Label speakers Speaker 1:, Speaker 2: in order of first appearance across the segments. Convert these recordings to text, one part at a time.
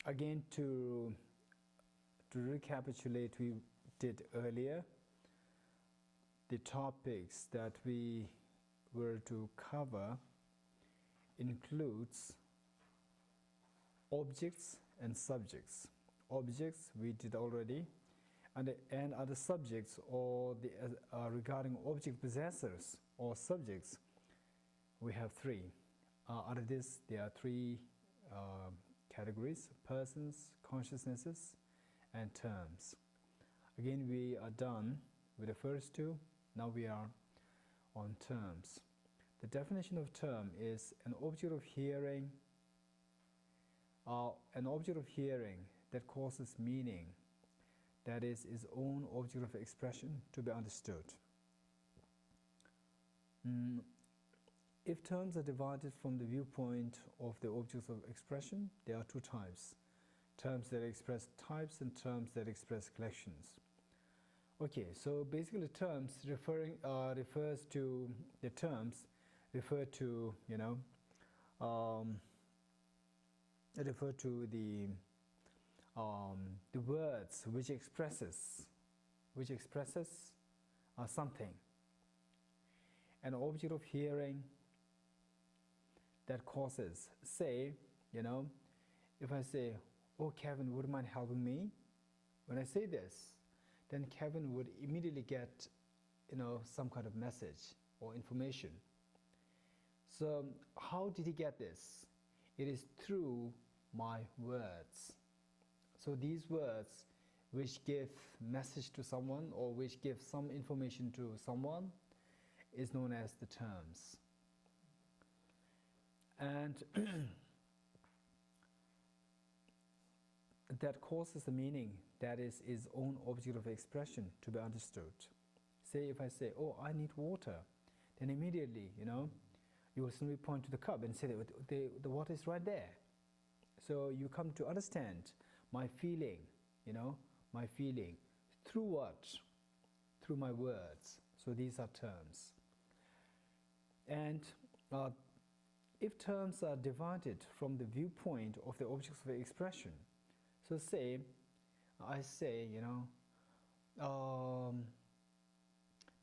Speaker 1: again, to recapitulate, we did earlier, the topics that we were to cover includes objects and subjects. Objects we did already, and other subjects, or the regarding object possessors or subjects, we have three. Out of this, there are three categories: persons, consciousnesses, and terms. Again, we are done with the first two. Now we are on terms. The definition of term is an object of hearing, that causes meaning, that is its own object of expression to be understood. If terms are divided from the viewpoint of the objects of expression, there are two types: terms that express types and terms that express collections. Okay, so basically terms refers to the terms refer to the words which expresses something. An object of hearing that causes, say, if I say, "Oh, Kevin, would you mind helping me?" When I say this, then Kevin would immediately get, some kind of message or information. So how did he get this? It is through my words. So these words which give message to someone or which give some information to someone is known as the terms. And that causes the meaning, that is its own object of expression to be understood. Say if I say, "Oh, I need water," then immediately, you will simply point to the cup and say that the water is right there. So you come to understand my feeling, my feeling. Through what? Through my words. So these are terms. And if terms are divided from the viewpoint of the objects of expression, so say, I say,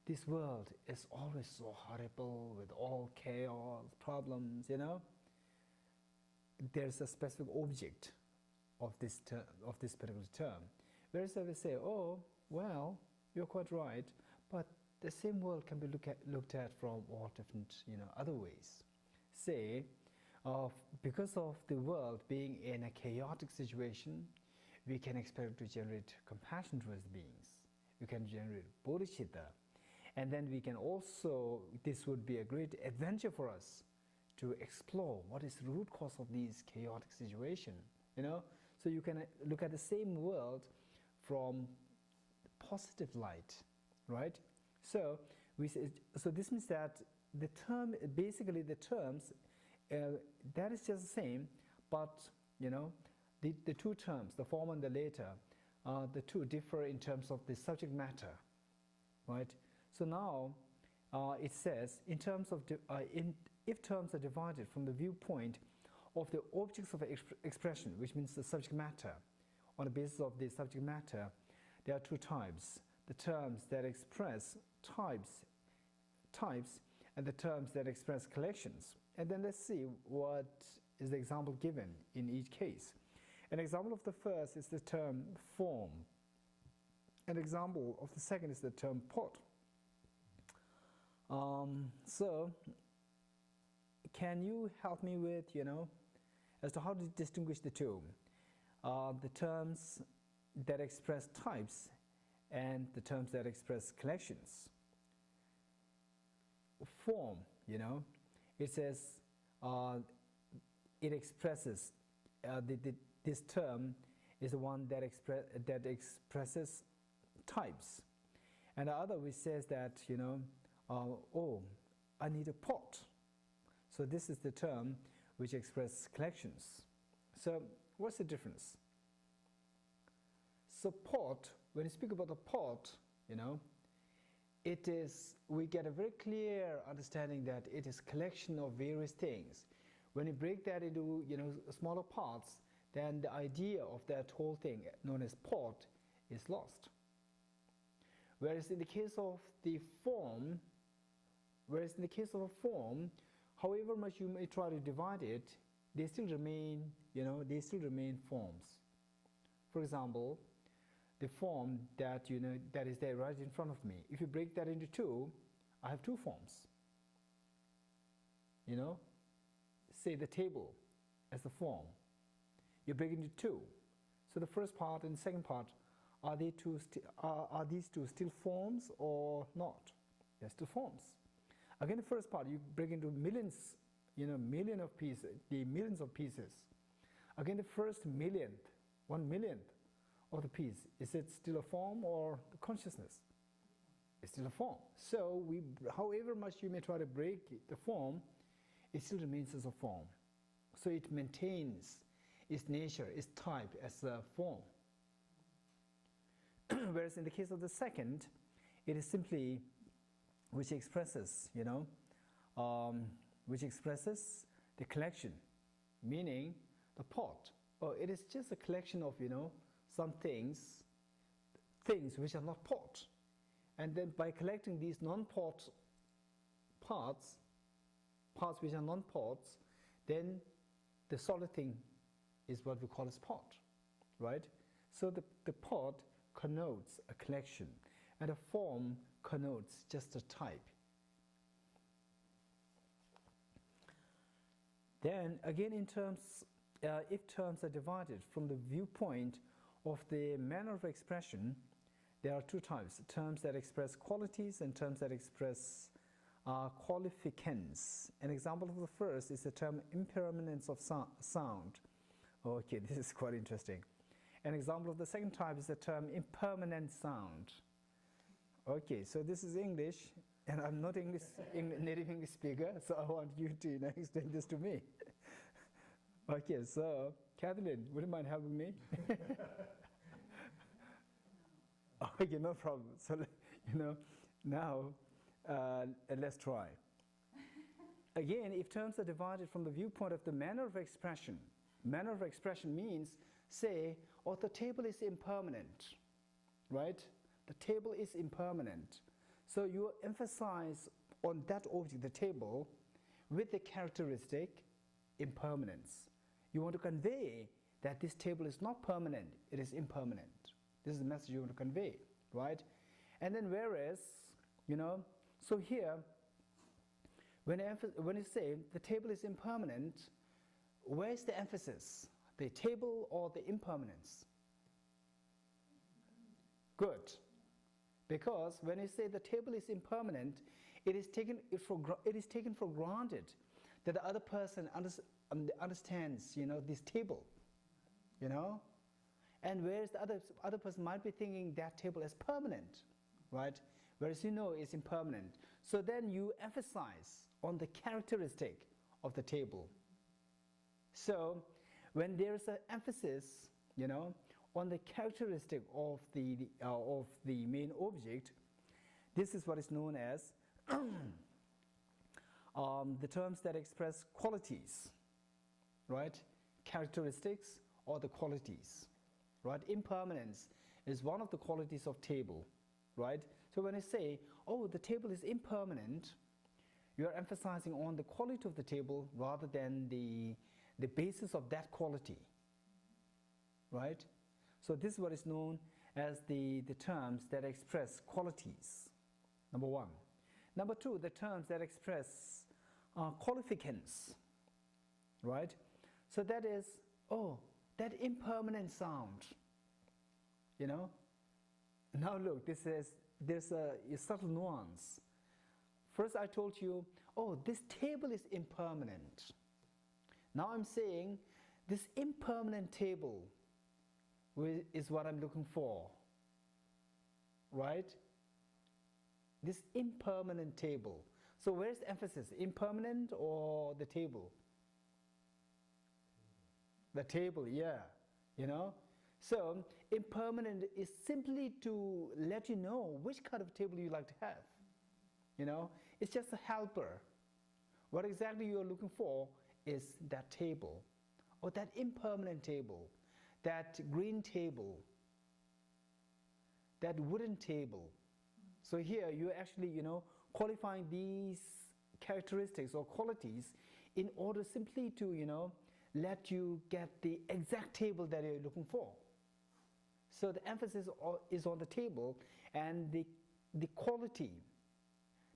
Speaker 1: this world is always so horrible with all chaos, problems, There's a specific object of this particular term. Whereas if I say, "Oh, well, you're quite right, but the same world can be looked at from all different, other ways." Say, because of the world being in a chaotic situation, we can expect to generate compassion towards beings. We can generate bodhicitta. And then we can also, this would be a great adventure for us to explore what is the root cause of these chaotic situation. So you can look at the same world from positive light, right? So this means that the term, basically the terms, that is just the same, but the two terms, the former and the later, the two differ in terms of the subject matter, right? So now it says, if terms are divided from the viewpoint of the objects of expression, which means the subject matter, on the basis of the subject matter, there are two types: the terms that express types, and the terms that express collections. And then let's see what is the example given in each case. An example of the first is the term form. An example of the second is the term pot. So can you help me with, as to how to distinguish the two? The terms that express types and the terms that express collections. Form, it says it expresses, this term is the one that expresses types. And the other which says that, oh, I need a pot. So this is the term which expresses collections. So what's the difference? So pot, when you speak about the pot, it is, we get a very clear understanding that it is collection of various things. When you break that into, smaller parts, then the idea of that whole thing known as pot is lost. Whereas in the case of the form, however much you may try to divide it, they still remain, they still remain forms. For example, the form that that is there right in front of me. If you break that into two, I have two forms. Say the table as the form. You break it into two. So the first part and the second part, are these two still forms or not? They're still forms. Again, the first part you break into millions, millions of pieces. Again, the first millionth, 1/1,000,000th of the piece, is it still a form or the consciousness? It's still a form. So however much you may try to break the form, it still remains as a form. So it maintains its nature, its type as a form. Whereas in the case of the second, it is simply which expresses, which expresses the collection, meaning the pot. Or it is just a collection of, some things which are not pot. And then by collecting these non-pot parts which are non-pots, then the solid thing is what we call as pot, right? So the pot connotes a collection, and a form connotes just a type. Then again, in terms, if terms are divided from the viewpoint of the manner of expression, there are two types: terms that express qualities and terms that express qualificants. An example of the first is the term impermanence of sound. Okay, this is quite interesting. An example of the second type is the term impermanent sound. Okay, so this is English, and I'm not native English speaker, so I want you to explain this to me. Okay, so Kathleen, would you mind helping me? Okay, no problem. So now let's try. Again, if terms are divided from the viewpoint of the manner of expression means, say, the table is impermanent, right? The table is impermanent. So you emphasize on that object, the table, with the characteristic impermanence. You want to convey that this table is not permanent, it is impermanent. This is the message you want to convey, right? And then whereas, so here, when you say the table is impermanent, where's the emphasis? The table or the impermanence? Good. Because when you say the table is impermanent, it is taken for granted that the other person understands, this table, and whereas the other person might be thinking that table is permanent, right? Whereas it's impermanent. So then you emphasize on the characteristic of the table. So when there is an emphasis, on the characteristic of the main object, this is what is known as the terms that express qualities, right? Characteristics or the qualities, right? Impermanence is one of the qualities of table, right? So when I say, the table is impermanent, you are emphasizing on the quality of the table rather than the basis of that quality, right? So this is what is known as the terms that express qualities, number one. Number two, the terms that express qualificants, right? So that is, that impermanent sound, Now look, there's a subtle nuance. First I told you, this table is impermanent. Now I'm saying this impermanent table is what I'm looking for, right? This impermanent table. So where's the emphasis, impermanent or the table? The table, yeah, So impermanent is simply to let you know which kind of table you like to have. It's just a helper. What exactly you're looking for is that table or that impermanent table, that green table, that wooden table. So here you're actually, qualifying these characteristics or qualities in order simply to, let you get the exact table that you're looking for. So the emphasis is on the table and the quality,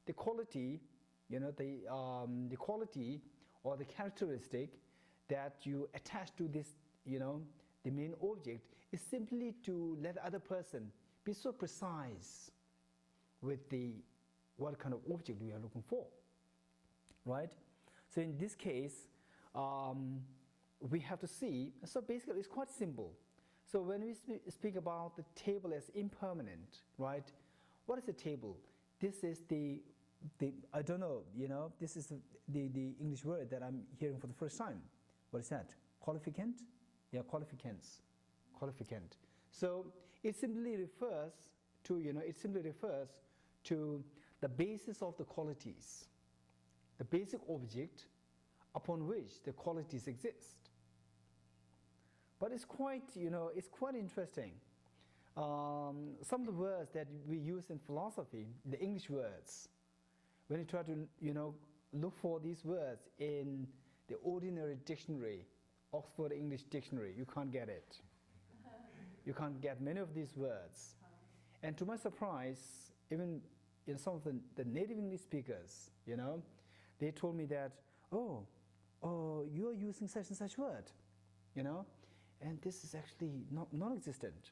Speaker 1: the quality or the characteristic that you attach to this, the main object is simply to let the other person be so precise with what kind of object we are looking for, right? So in this case, we have to see, so basically it's quite simple. So when we speak about the table as impermanent, right? What is a table? This is I don't know, this is the English word that I'm hearing for the first time. What is that? Qualificant? Yeah, qualificants. Qualificant. So it simply refers to, the basis of the qualities, the basic object upon which the qualities exist. But it's quite interesting. Some of the words that we use in philosophy, the English words, when you try to, look for these words in the ordinary dictionary, Oxford English Dictionary, you can't get it. You can't get many of these words. And to my surprise, even in some of the native English speakers, they told me that, oh, you're using such and such word, and this is actually non-existent.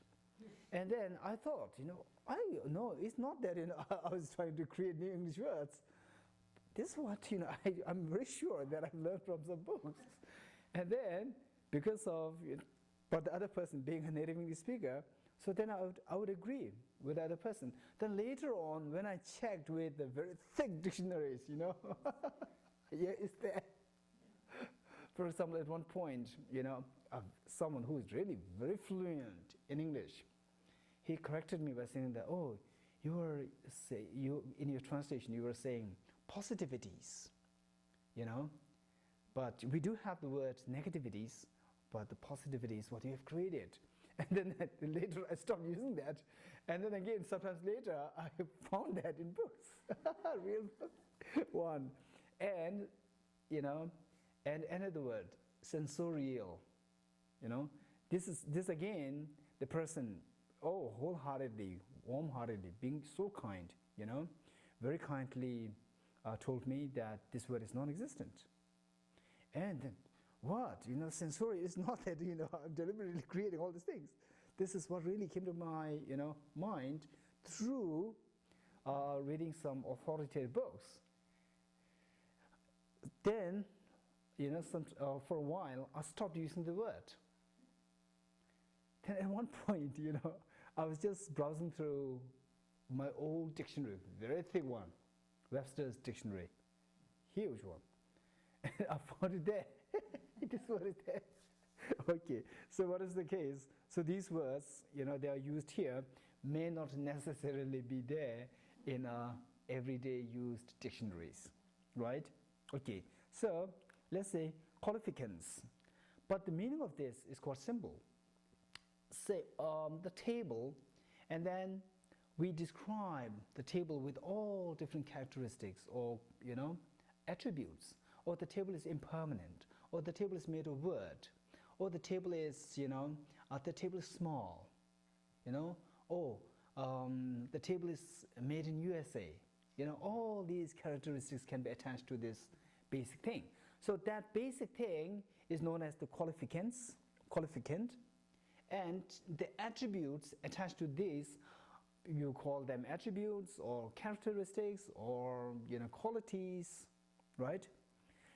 Speaker 1: And then I thought, no, it's not that I was trying to create new English words. This is what I'm very sure that I've learned from some books. And then, because of, but the other person being a native English speaker, so then I would agree with the other person. Then later on, when I checked with the very thick dictionaries, yeah, it's there. For example, at one point, someone who is really very fluent in English, he corrected me by saying that, oh, in your translation, you were saying positivities, but we do have the word negativities, but the positivity is what you have created. And then later I stopped using that. And then again, sometimes later, I found that in books, real one. And, and another word, sensorial, This again, the person, wholeheartedly, warm-heartedly, being so kind, very kindly told me that this word is non-existent. And then, what? Sensorial is not that, I'm deliberately creating all these things. This is what really came to my, mind through reading some authoritative books. Then, for a while, I stopped using the word. Then at one point, I was just browsing through my old dictionary, very thick one, Webster's dictionary, huge one. And I found it there. This word is there. Okay, so what is the case? So these words, they are used here, may not necessarily be there in everyday used dictionaries, right? Okay, so let's say qualificants. But the meaning of this is quite simple. Say the table, and then we describe the table with all different characteristics or, attributes. Or the table is impermanent, or the table is made of wood, or the table is, the table is small, or the table is made in USA. All these characteristics can be attached to this basic thing. So that basic thing is known as the qualificant, and the attributes attached to this, you call them attributes or characteristics or qualities, right?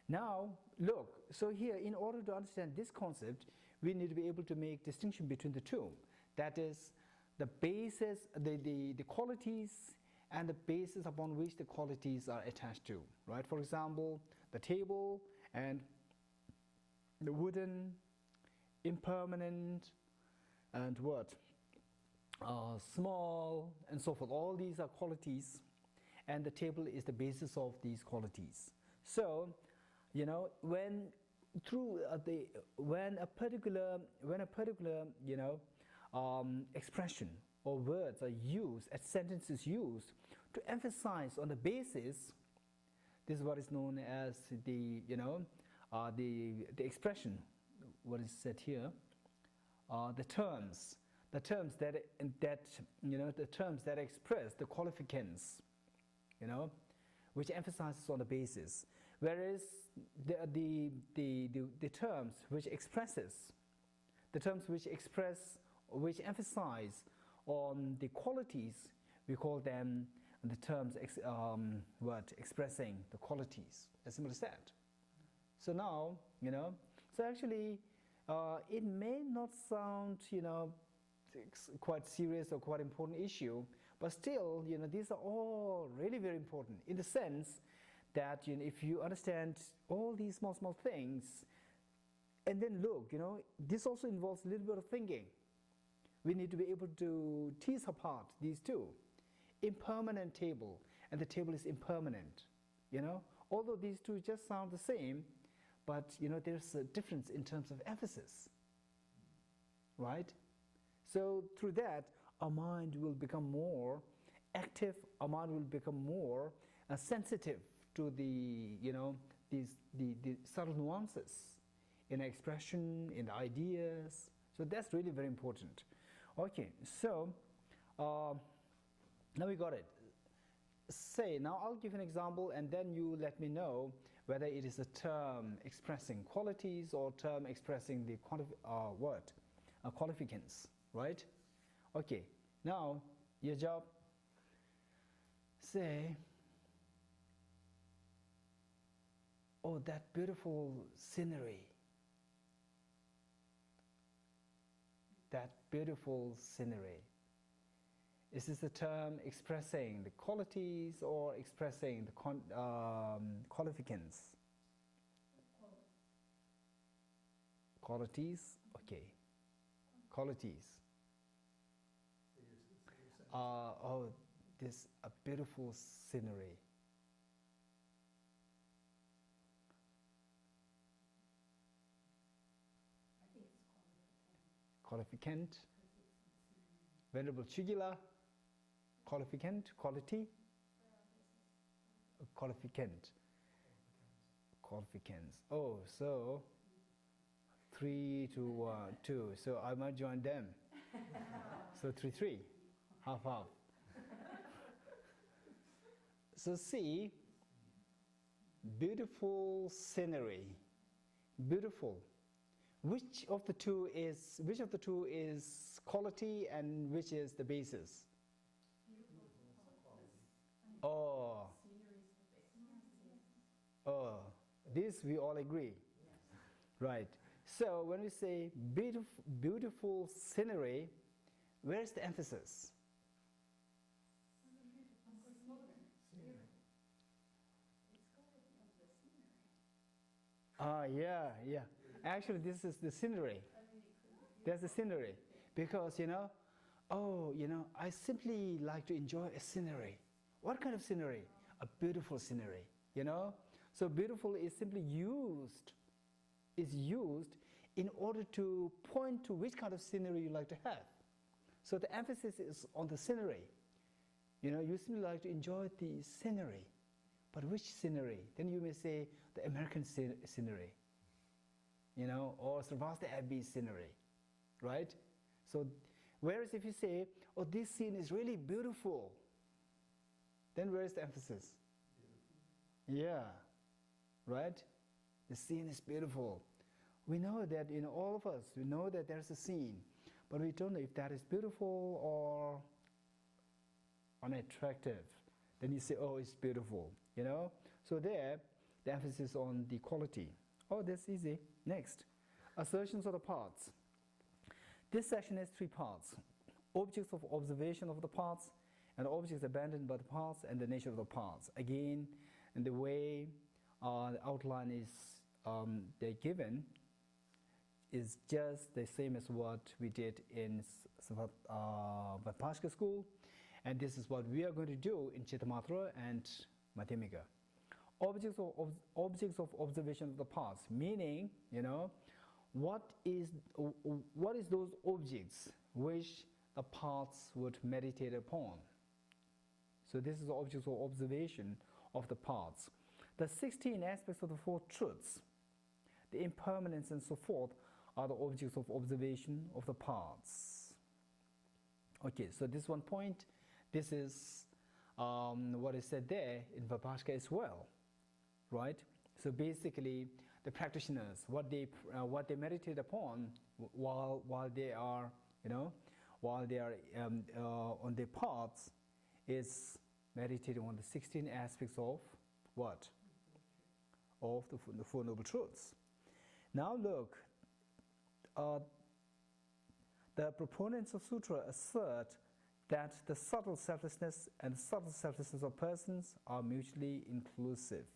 Speaker 1: Now, look, so here, in order to understand this concept, we need to be able to make distinction between the two. That is, the basis, the qualities and the basis upon which the qualities are attached to, right? For example, the table and the wooden, impermanent, and what? Small, and so forth. All these are qualities, and the table is the basis of these qualities. So, when through when a particular expression or words are used, a sentence is used to emphasize on the basis. This is what is known as the expression. What is said here? The terms that the terms that express the qualificants, which emphasizes on the basis. Whereas the terms which emphasize on the qualities, we call them the terms expressing the qualities, as simple as that. So now, so actually it may not sound, quite serious or quite important issue, but still, these are all really very important in the sense that if you understand all these small things, and then look, this also involves a little bit of thinking. We need to be able to tease apart these two. Impermanent table, and the table is impermanent. Although these two just sound the same, but there's a difference in terms of emphasis, right? So through that, our mind will become more active. Our mind will become more sensitive to the subtle nuances in expression, in the ideas. So that's really very important. Okay, so now we got it. Now I'll give an example, and then you let me know whether it is a term expressing qualities or term expressing the qualificants, right? Okay, now your job, say, oh, that beautiful scenery. That beautiful scenery. Is this a term expressing the qualities or expressing the qualificants? Qualities, okay. Qualities. Oh, this a beautiful scenery. Qualificant. Venerable Chugila. Qualificant, quality. Qualificant. Qualificants. Oh, so 3 to 1, 2. So I might join them. So 3-3, half. So see, beautiful scenery, beautiful. Which of the two is quality and which is the basis? Oh, this we all agree, right? So when we say beautiful scenery, where's the emphasis? Yeah. Actually, this is the scenery. There's the scenery. Because, I simply like to enjoy a scenery. What kind of scenery? A beautiful scenery, So beautiful is simply used in order to point to which kind of scenery you like to have. So the emphasis is on the scenery. You simply like to enjoy the scenery. But which scenery? Then you may say the American scenery, or Sravasti Abbey scenery, right? So, whereas if you say, oh, this scene is really beautiful, then where is the emphasis? Yeah, right? The scene is beautiful. We know that in all of us, we know that there's a scene, but we don't know if that is beautiful or unattractive. Then you say, oh, it's beautiful, So there, the emphasis on the quality. Oh, that's easy. Next, assertions of the parts. This section has 3 parts. Objects of observation of the parts, and objects abandoned by the parts, and the nature of the parts. Again, and the way the outline is they're given is just the same as what we did in Vaipashika school, and this is what we are going to do in Chittamatra and Madhyamika. objects of observation of the parts, meaning, what is those objects which the parts would meditate upon. So this is the objects of observation of the parts. The 16 aspects of the four truths, the impermanence and so forth, are the objects of observation of the parts. Okay, so this one point, this is what is said there in Vibhashka as well, right? So basically, the practitioners, what they meditate upon while they are, on their paths, is meditating on the 16 aspects of what? Of the Four Noble Truths. Now look, the proponents of Sutra assert that the subtle selflessness and the subtle selflessness of persons are mutually inclusive.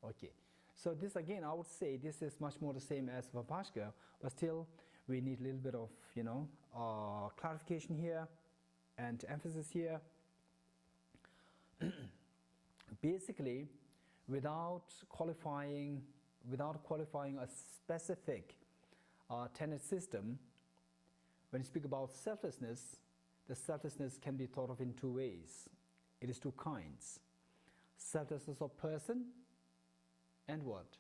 Speaker 1: Okay, so this again, I would say this is much more the same as Vibhashka, but still we need a little bit of, clarification here and emphasis here. Basically, without qualifying a specific tenet system, when you speak about selflessness, the selflessness can be thought of in two ways. It is two kinds. Selflessness of person and what?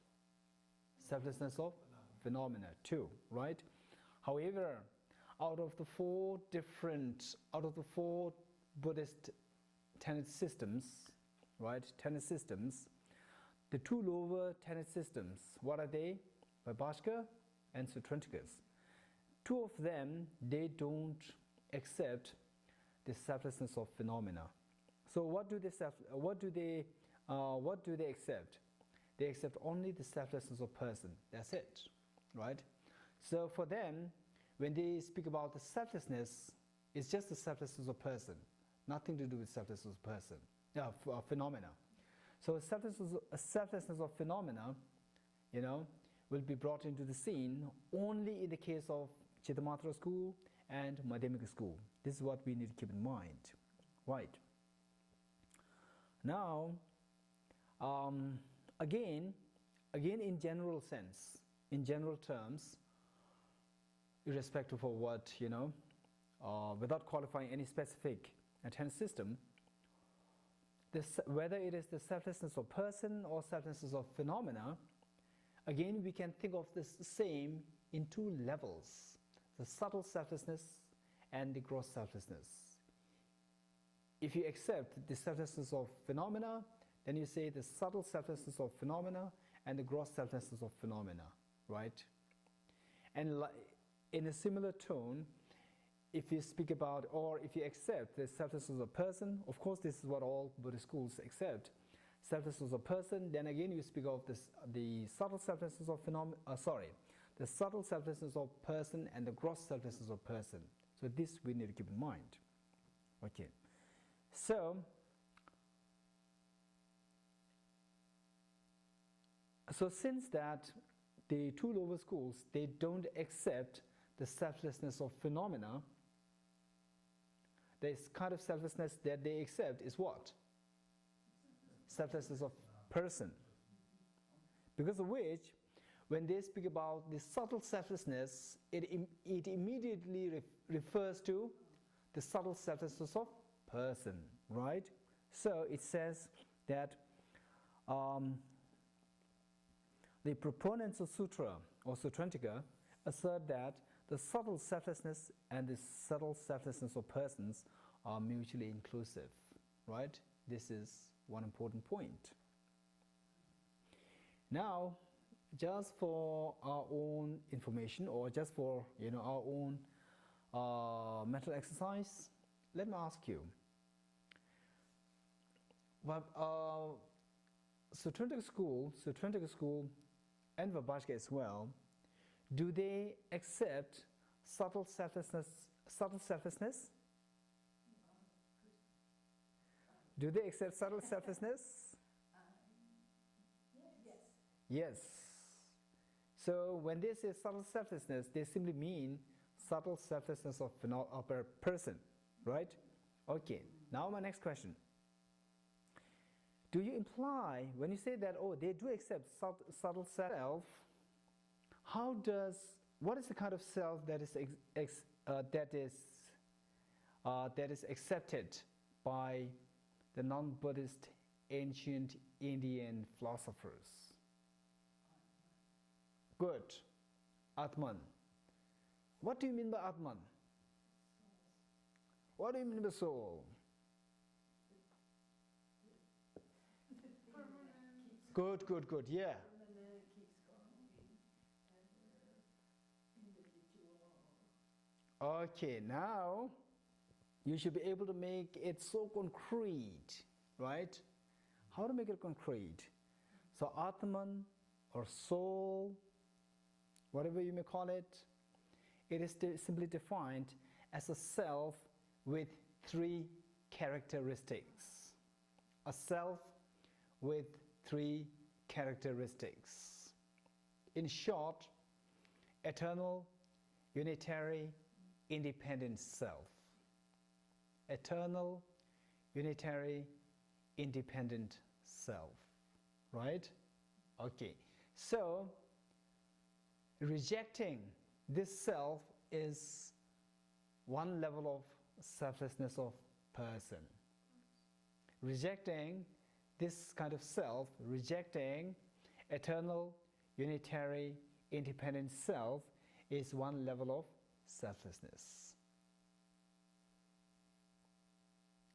Speaker 1: Selflessness of phenomena too, right? However, out of the four Buddhist tenet systems, right? Tenet systems, the two lower tenet systems, what are they? Vibhashka and Sutrantikas. Two of them, they don't accept the selflessness of phenomena. So what do they accept? They accept only the selflessness of person. That's it, right? So for them, when they speak about the selflessness, it's just the selflessness of person, nothing to do with selflessness of person, phenomena. So selflessness of phenomena, will be brought into the scene only in the case of Chittamatra school and Madhyamika school. This is what we need to keep in mind, right? Now, again, in general sense, in general terms, irrespective of what, without qualifying any specific tenet system, whether it is the selflessness of person or selflessness of phenomena, again, we can think of this same in two levels, the subtle selflessness and the gross selflessness. If you accept the selflessness of phenomena, then you say the subtle selflessness of phenomena and the gross selflessness of phenomena, right? And in a similar tone, if you speak about, or if you accept the selflessness of person, of course this is what all Buddhist schools accept, selflessness of person, then again you speak of the subtle selflessness of the subtle selflessness of person and the gross selflessness of person. So this we need to keep in mind. Okay. So since that the two lower schools, they don't accept the selflessness of phenomena, this kind of selflessness that they accept is what? Selflessness of person. Because of which, when they speak about the subtle selflessness, it immediately refers to the subtle selflessness of person, right? So it says that the proponents of Sutra or Sutrantika assert that the subtle selflessness and the subtle selflessness of persons are mutually inclusive, right? This is one important point. Now, just for our own information, or just for our own mental exercise, let me ask you. Sutrantika school, and Vibhashka as well, do they accept subtle selflessness? Do they accept subtle selflessness? Yes. So when they say subtle selflessness, they simply mean subtle selflessness of a person, right? Okay. Now my next question. do you imply, when you say that, oh, they do accept subtle self, what is the kind of self that is accepted by the non-Buddhist ancient Indian philosophers? Good. Atman. What do you mean by Atman? What do you mean by soul? Good, good, good, yeah. Okay, now you should be able to make it so concrete, right? How to make it concrete? So Atman or soul, whatever you may call it, it is simply defined as a self with three characteristics. A self with three characteristics. In short, eternal, unitary, independent self. Eternal, unitary, independent self. Right? Okay. So, rejecting this self is one level of selflessness of person. Rejecting this kind of self, rejecting eternal, unitary, independent self is one level of selflessness.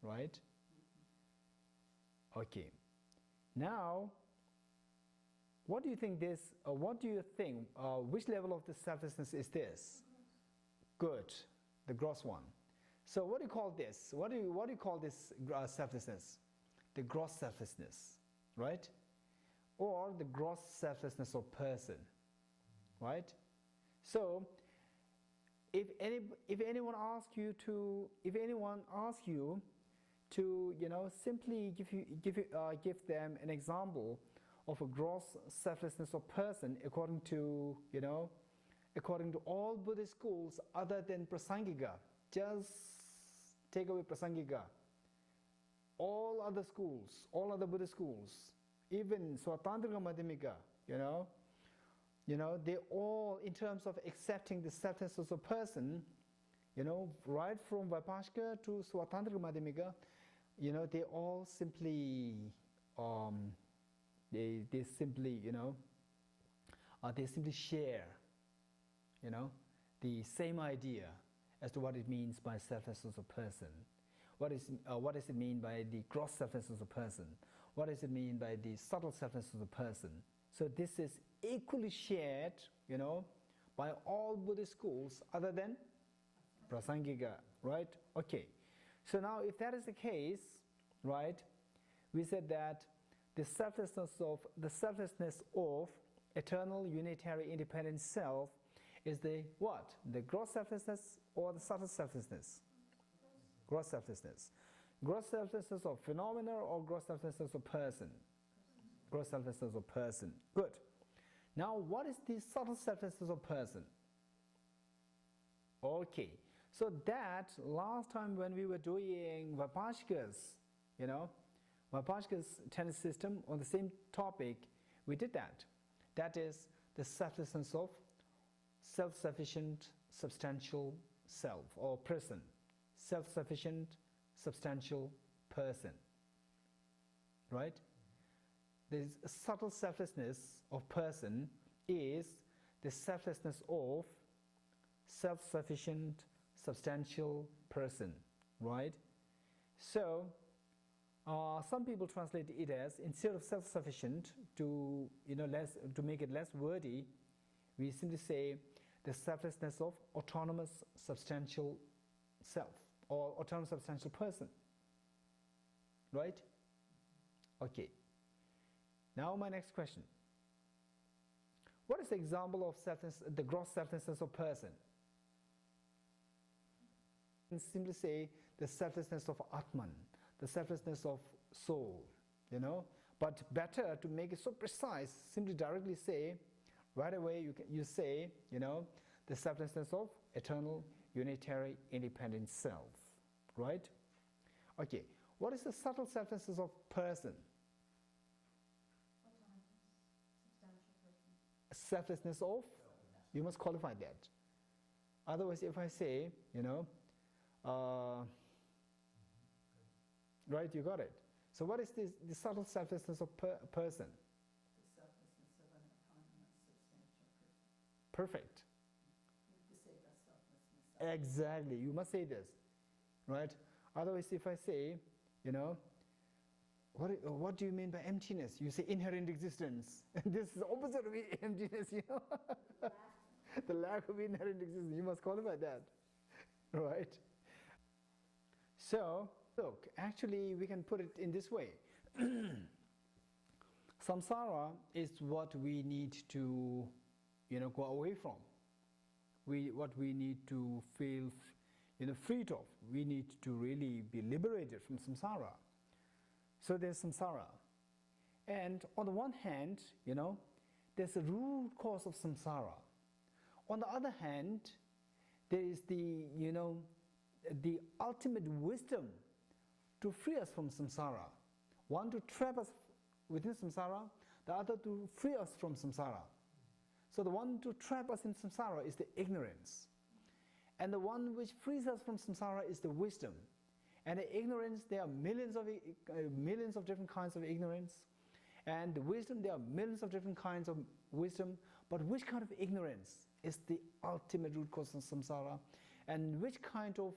Speaker 1: Right? Okay. Now, what do you think which level of the selflessness is this? Good, the gross one. So what do you call this? What do you call this selflessness? The gross selflessness, right? Or the gross selflessness of person, right? So if anyone asks you to simply give them an example of a gross selflessness of person according to all Buddhist schools other than Prasangika, just take away Prasangika. All other schools, all other Buddhist schools, even Swatantrika Madhyamika, they all, in terms of accepting the selflessness of person, right from Vaibhashika to Swatantrika Madhyamika, they all simply, they simply share, the same idea as to what it means by selflessness of person. What does it mean by the gross selflessness of person? What does it mean by the subtle selflessness of person? So this is equally shared, by all Buddhist schools other than Prasangika, right? Okay. So now if that is the case, right, we said that the selflessness of eternal, unitary, independent self is the what? The gross selflessness or the subtle selflessness? Gross selflessness. Gross selflessness of phenomena or gross selflessness of person? Gross selflessness of person. Good. Now, what is the subtle selflessness of person? Okay. So that last time when we were doing Vaibhashika's, Vaibhashika's tenet system on the same topic, we did that. That is the selflessness of self-sufficient, substantial self or person. Self-sufficient, substantial person. Right? The subtle selflessness of person is the selflessness of self-sufficient, substantial person. Right? So, some people translate it as, instead of self-sufficient, to make it less wordy, we simply say the selflessness of autonomous, substantial self or autonomous, substantial person. Right? Okay. Now my next question. What is the example of the gross selflessness of person? You can simply say the selflessness of Atman, the selflessness of soul, But better to make it so precise, simply directly say, right away you say, the selflessness of eternal, unitary, independent self. Right? Okay. What is the subtle selflessness of person? selflessness of, you must qualify that. Otherwise, if I say, right, you got it. So what is this, the subtle selflessness of person?
Speaker 2: The selflessness of an autonomous, substantial person.
Speaker 1: Perfect.
Speaker 2: You say the selflessness.
Speaker 1: Exactly, you must say this, right? Otherwise, if I say, what do you mean by emptiness? You say inherent existence. This is the opposite of emptiness, The lack of inherent existence. You must qualify that, right? So, look, actually we can put it in this way. Samsara is what we need to, go away from. What we need to feel, freed of. We need to really be liberated from samsara. So there's samsara. And on the one hand, there's a root cause of samsara. On the other hand, there is the ultimate wisdom to free us from samsara. One to trap us within samsara, the other to free us from samsara. So the one to trap us in samsara is the ignorance. And the one which frees us from samsara is the wisdom. And the ignorance, there are millions of different kinds of ignorance. And the wisdom, there are millions of different kinds of wisdom. But which kind of ignorance is the ultimate root cause of samsara? And which kind of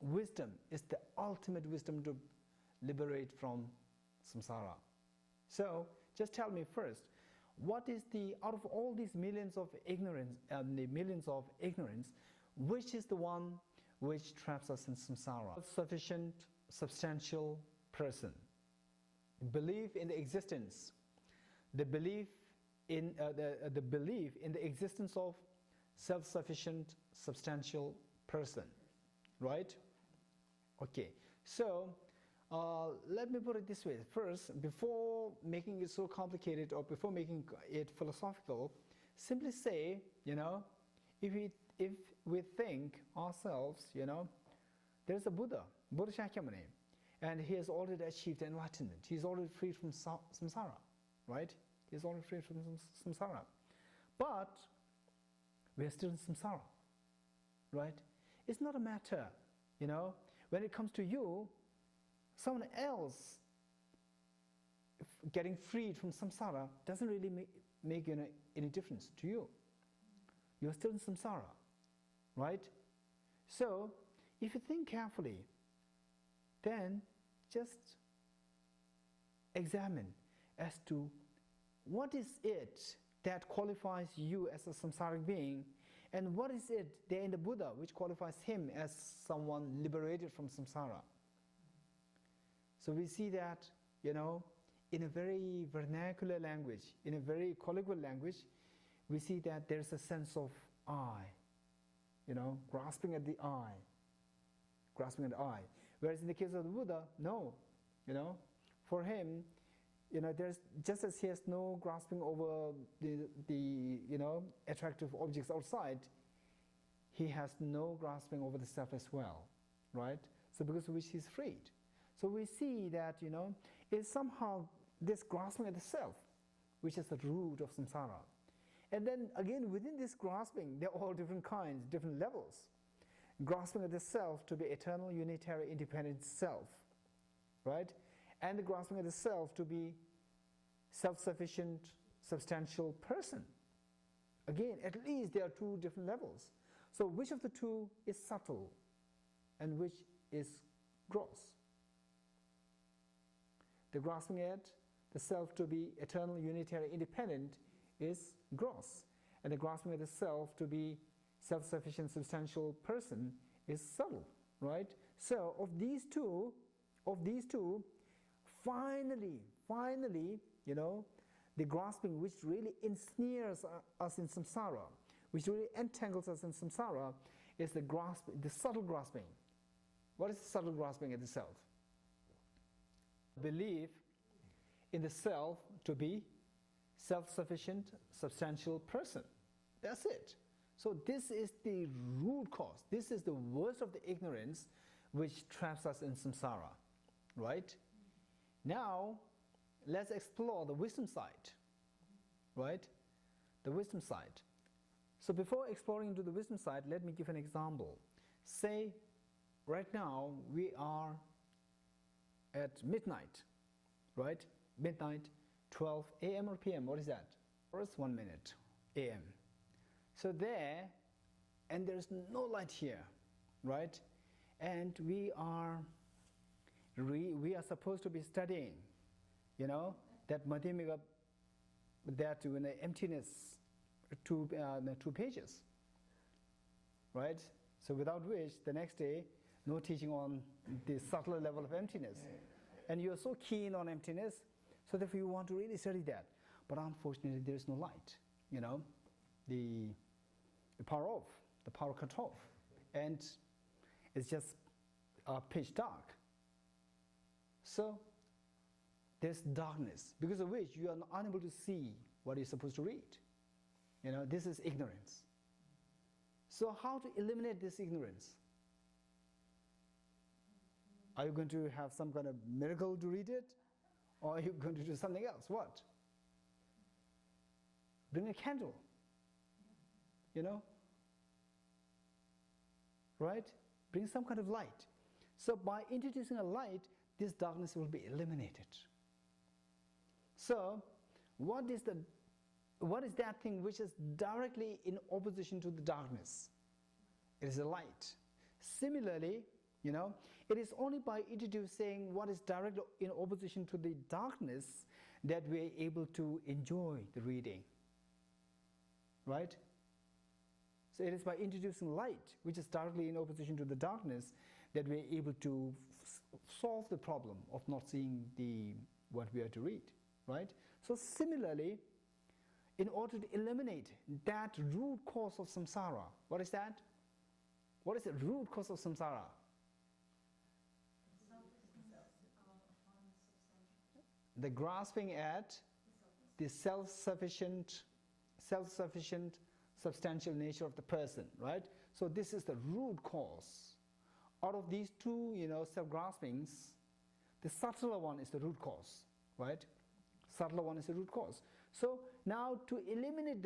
Speaker 1: wisdom is the ultimate wisdom to liberate from samsara? So, just tell me first, what is out of all these millions of ignorance, which is the one which traps us in samsara? Sufficient, substantial person. Belief in the existence, the belief in the existence of self-sufficient, substantial person, right? Okay, so let me put it this way. First, before making it so complicated or before making it philosophical, simply say, if we think ourselves, there's a Buddha Shakyamuni, and he has already achieved enlightenment. He's already freed from samsara, right? He's already freed from samsara. But we are still in samsara, right? It's not a matter, when it comes to you, someone else getting freed from samsara doesn't really make any difference to you. You're still in samsara, right? So, if you think carefully, then just examine as to what is it that qualifies you as a samsaric being, and what is it there in the Buddha which qualifies him as someone liberated from samsara. So we see that, in a very vernacular language, in a very colloquial language, we see that there's a sense of I, grasping at the I. Grasping at the I. Whereas in the case of the Buddha, no, for him, there's, just as he has no grasping over the attractive objects outside, he has no grasping over the self as well, right? So because of which he's freed. So we see that, it's somehow this grasping at the self, which is the root of samsara. And then again, within this grasping, there are all different kinds, different levels. Grasping at the self to be eternal, unitary, independent self, right? And the grasping at the self to be self-sufficient, substantial person. Again, at least there are two different levels. So which of the two is subtle and which is gross? The grasping at the self to be eternal, unitary, independent is gross. And the grasping at the self to be self-sufficient, substantial person is subtle, right? So of these two, finally, the grasping which really ensnares us in samsara, which really entangles us in samsara, is the subtle grasping. What is the subtle grasping at the self? Belief in the self to be self-sufficient, substantial person. That's it. So this is the root cause. This is the worst of the ignorance which traps us in samsara, right? Now, let's explore the wisdom side, right? the wisdom side. So before exploring into the wisdom side, let me give an example. Say, right now we are at midnight, right? Midnight, 12 a.m. or p.m. What is that? First 1 minute, a.m. So there, and there's no light here, right? And we are supposed to be studying, you know, that Madhyamika, that emptiness, two pages, right? So without which, the next day, no teaching on the subtler level of emptiness. And you're so keen on emptiness, so therefore you want to really study that. But unfortunately, there is no light, you know, the power off, the power cut off. And it's just pitch dark. So there's darkness, because of which you are unable to see what you're supposed to read. You know, this is ignorance. So how to eliminate this ignorance? Are you going to have some kind of miracle to read it? Or are you going to do something else? What? Bring a candle. You know? Right? Bring some kind of light. So by introducing a light, this darkness will be eliminated. So what is that thing which is directly in opposition to the darkness? It is a light. Similarly, you know, it is only by introducing what is directly in opposition to the darkness that we are able to enjoy the reading. Right? So it is by introducing light, which is directly in opposition to the darkness, that we are able to solve the problem of not seeing what we are to read. Right? So similarly, in order to eliminate that root cause of samsara, what is that? What is the root cause of samsara? The grasping at the self-sufficient, substantial nature of the person, right? So this is the root cause. Out of these two, you know, self-graspings, the subtler one is the root cause, right? Subtler one is the root cause. So now to eliminate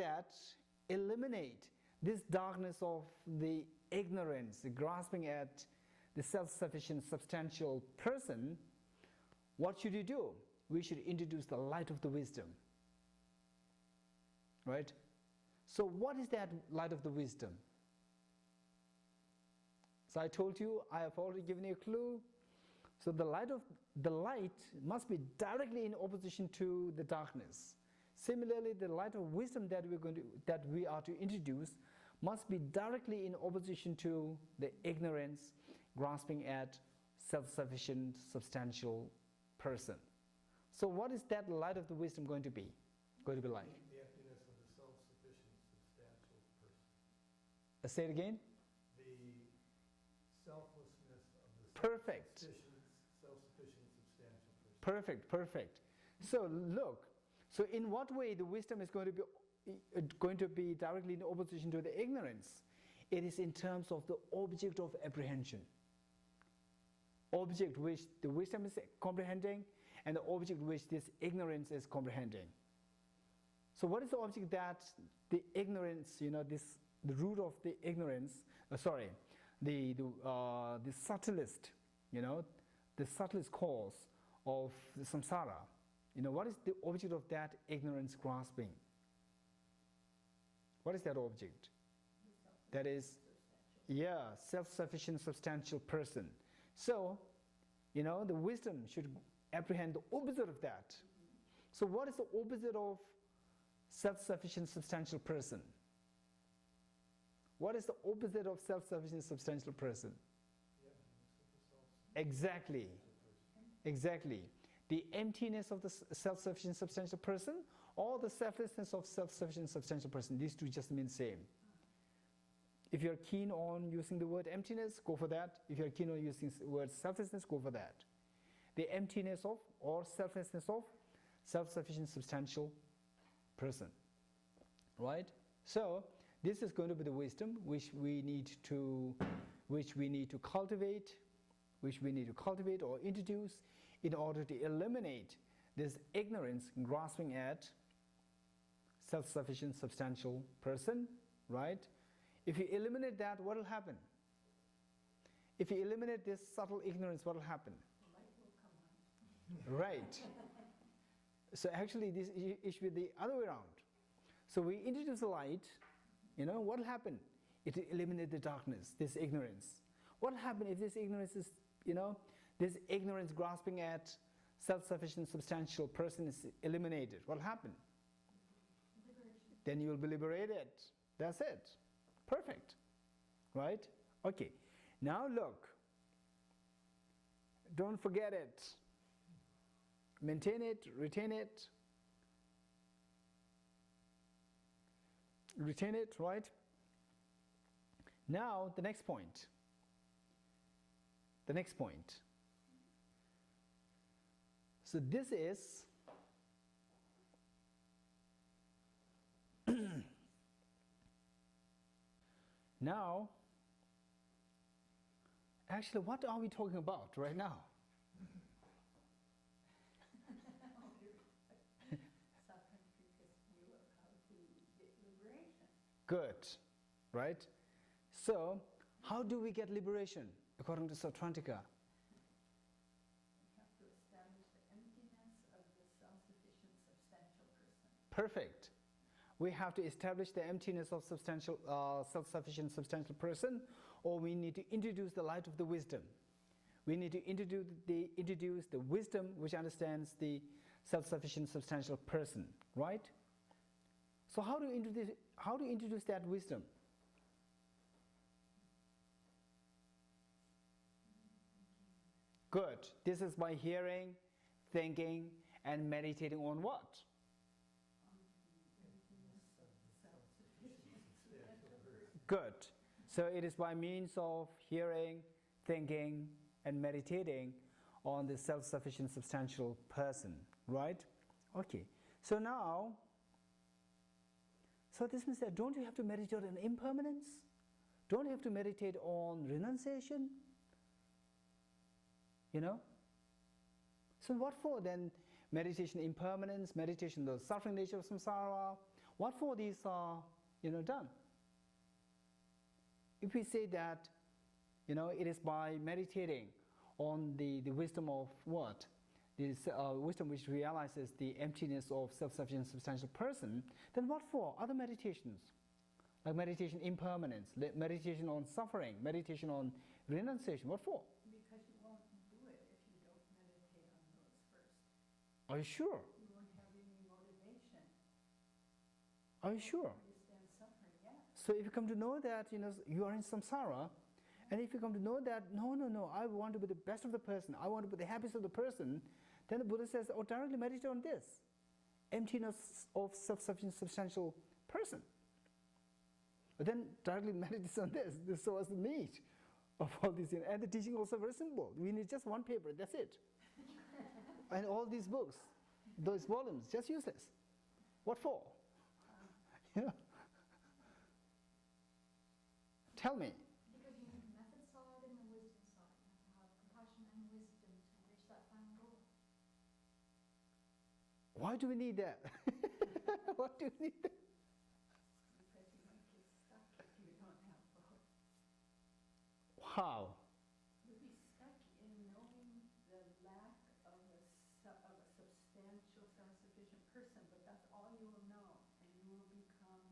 Speaker 1: this darkness of the ignorance, the grasping at the self-sufficient, substantial person, what should you do? We should introduce the light of the wisdom. Right? So what is that light of the wisdom? So I told you, I have already given you a clue. So the light must be directly in opposition to the darkness. Similarly, the light of wisdom that we are to introduce must be directly in opposition to the ignorance, grasping at self-sufficient, substantial person. So what is that light of the wisdom going to be like?
Speaker 3: The emptiness of the self-sufficient, substantial person.
Speaker 1: Say it again.
Speaker 3: The selflessness of the
Speaker 1: Perfect.
Speaker 3: Self-sufficient, substantial person.
Speaker 1: Perfect, perfect. So look, so in what way the wisdom is going to be directly in opposition to the ignorance? It is in terms of the object of apprehension. Object which the wisdom is comprehending, and the object which this ignorance is comprehending. So what is the object that the ignorance, you know, the root of the ignorance, the subtlest, you know, the subtlest cause of the samsara, you know, what is the object of that ignorance grasping? What is that object? That is, self-sufficient, substantial person. So, you know, the wisdom should apprehend the opposite of that. So what is the opposite of self-sufficient, substantial person? What is the opposite of self-sufficient, substantial person? Exactly. Exactly. The emptiness of the self-sufficient, substantial person, or the selflessness of self-sufficient, substantial person. These two just mean same. If you're keen on using the word emptiness, go for that. If you're keen on using the word selflessness, go for that. The emptiness of or selflessness of self-sufficient, substantial person. Right? So this is going to be the wisdom which we need to cultivate or introduce in order to eliminate this ignorance grasping at self-sufficient, substantial person, right? If you eliminate that, what will happen? If you eliminate this subtle ignorance, what will happen?
Speaker 2: The light will come on.
Speaker 1: Right. So actually this it should be the other way around. So we introduce the light, what will happen? It will eliminate the darkness, this ignorance. What will happen if this ignorance is, this ignorance grasping at self-sufficient, substantial person is eliminated? What will happen?
Speaker 2: Liberation.
Speaker 1: Then you will be liberated. That's it. Perfect. Right? Okay. Now look. Don't forget it. Maintain it, retain it. Retain it, right? Now the next point. The next point. So this is now, actually, what are we talking about right now?
Speaker 2: Suffering because you are how to get liberation.
Speaker 1: Good, right? So, how do we get liberation according to Sautrantika?
Speaker 2: You have to establish the emptiness of the self-sufficient, substantial person.
Speaker 1: Perfect. We have to establish the emptiness of self-sufficient, substantial person, or we need to introduce the light of the wisdom. We need to introduce the wisdom which understands the self-sufficient, substantial person, right? So how do you introduce that wisdom? Good. This is by hearing, thinking, and meditating on what? Good. So it is by means of hearing, thinking, and meditating on the self-sufficient, substantial person, right? Okay. So now, so this means that don't you have to meditate on impermanence? Don't you have to meditate on renunciation? So what for then? Meditation impermanence, meditation the suffering nature of samsara. What for these are done? If we say that it is by meditating on the wisdom of what? This wisdom which realizes the emptiness of self-sufficient substantial person, then what for? Other meditations, like meditation impermanence, meditation on suffering, meditation on renunciation, what for?
Speaker 2: Because you won't do it if you don't meditate on those first.
Speaker 1: Are you sure?
Speaker 2: You won't have any motivation.
Speaker 1: Are you sure?
Speaker 2: Understand suffering, yeah.
Speaker 1: So if you come to know that you are in samsara, and if you come to know that no, I want to be the best of the person, I want to be the happiest of the person, then the Buddha says, directly meditate on this, emptiness of self-sufficient substantial person. But then directly meditate on this. This was the need of all these things. And the teaching also very simple. We need just one paper, that's it. And all these books, those volumes, just useless. What for? Tell me.
Speaker 4: Because you need the method side and the wisdom side. You have to have compassion and wisdom to reach that final goal.
Speaker 1: Why do we need that? Why do we need that?
Speaker 2: Because you might get stuck if you don't have both.
Speaker 1: How?
Speaker 2: You'll be stuck in knowing the lack of a substantial, self-sufficient person, but that's all you will know, and you will become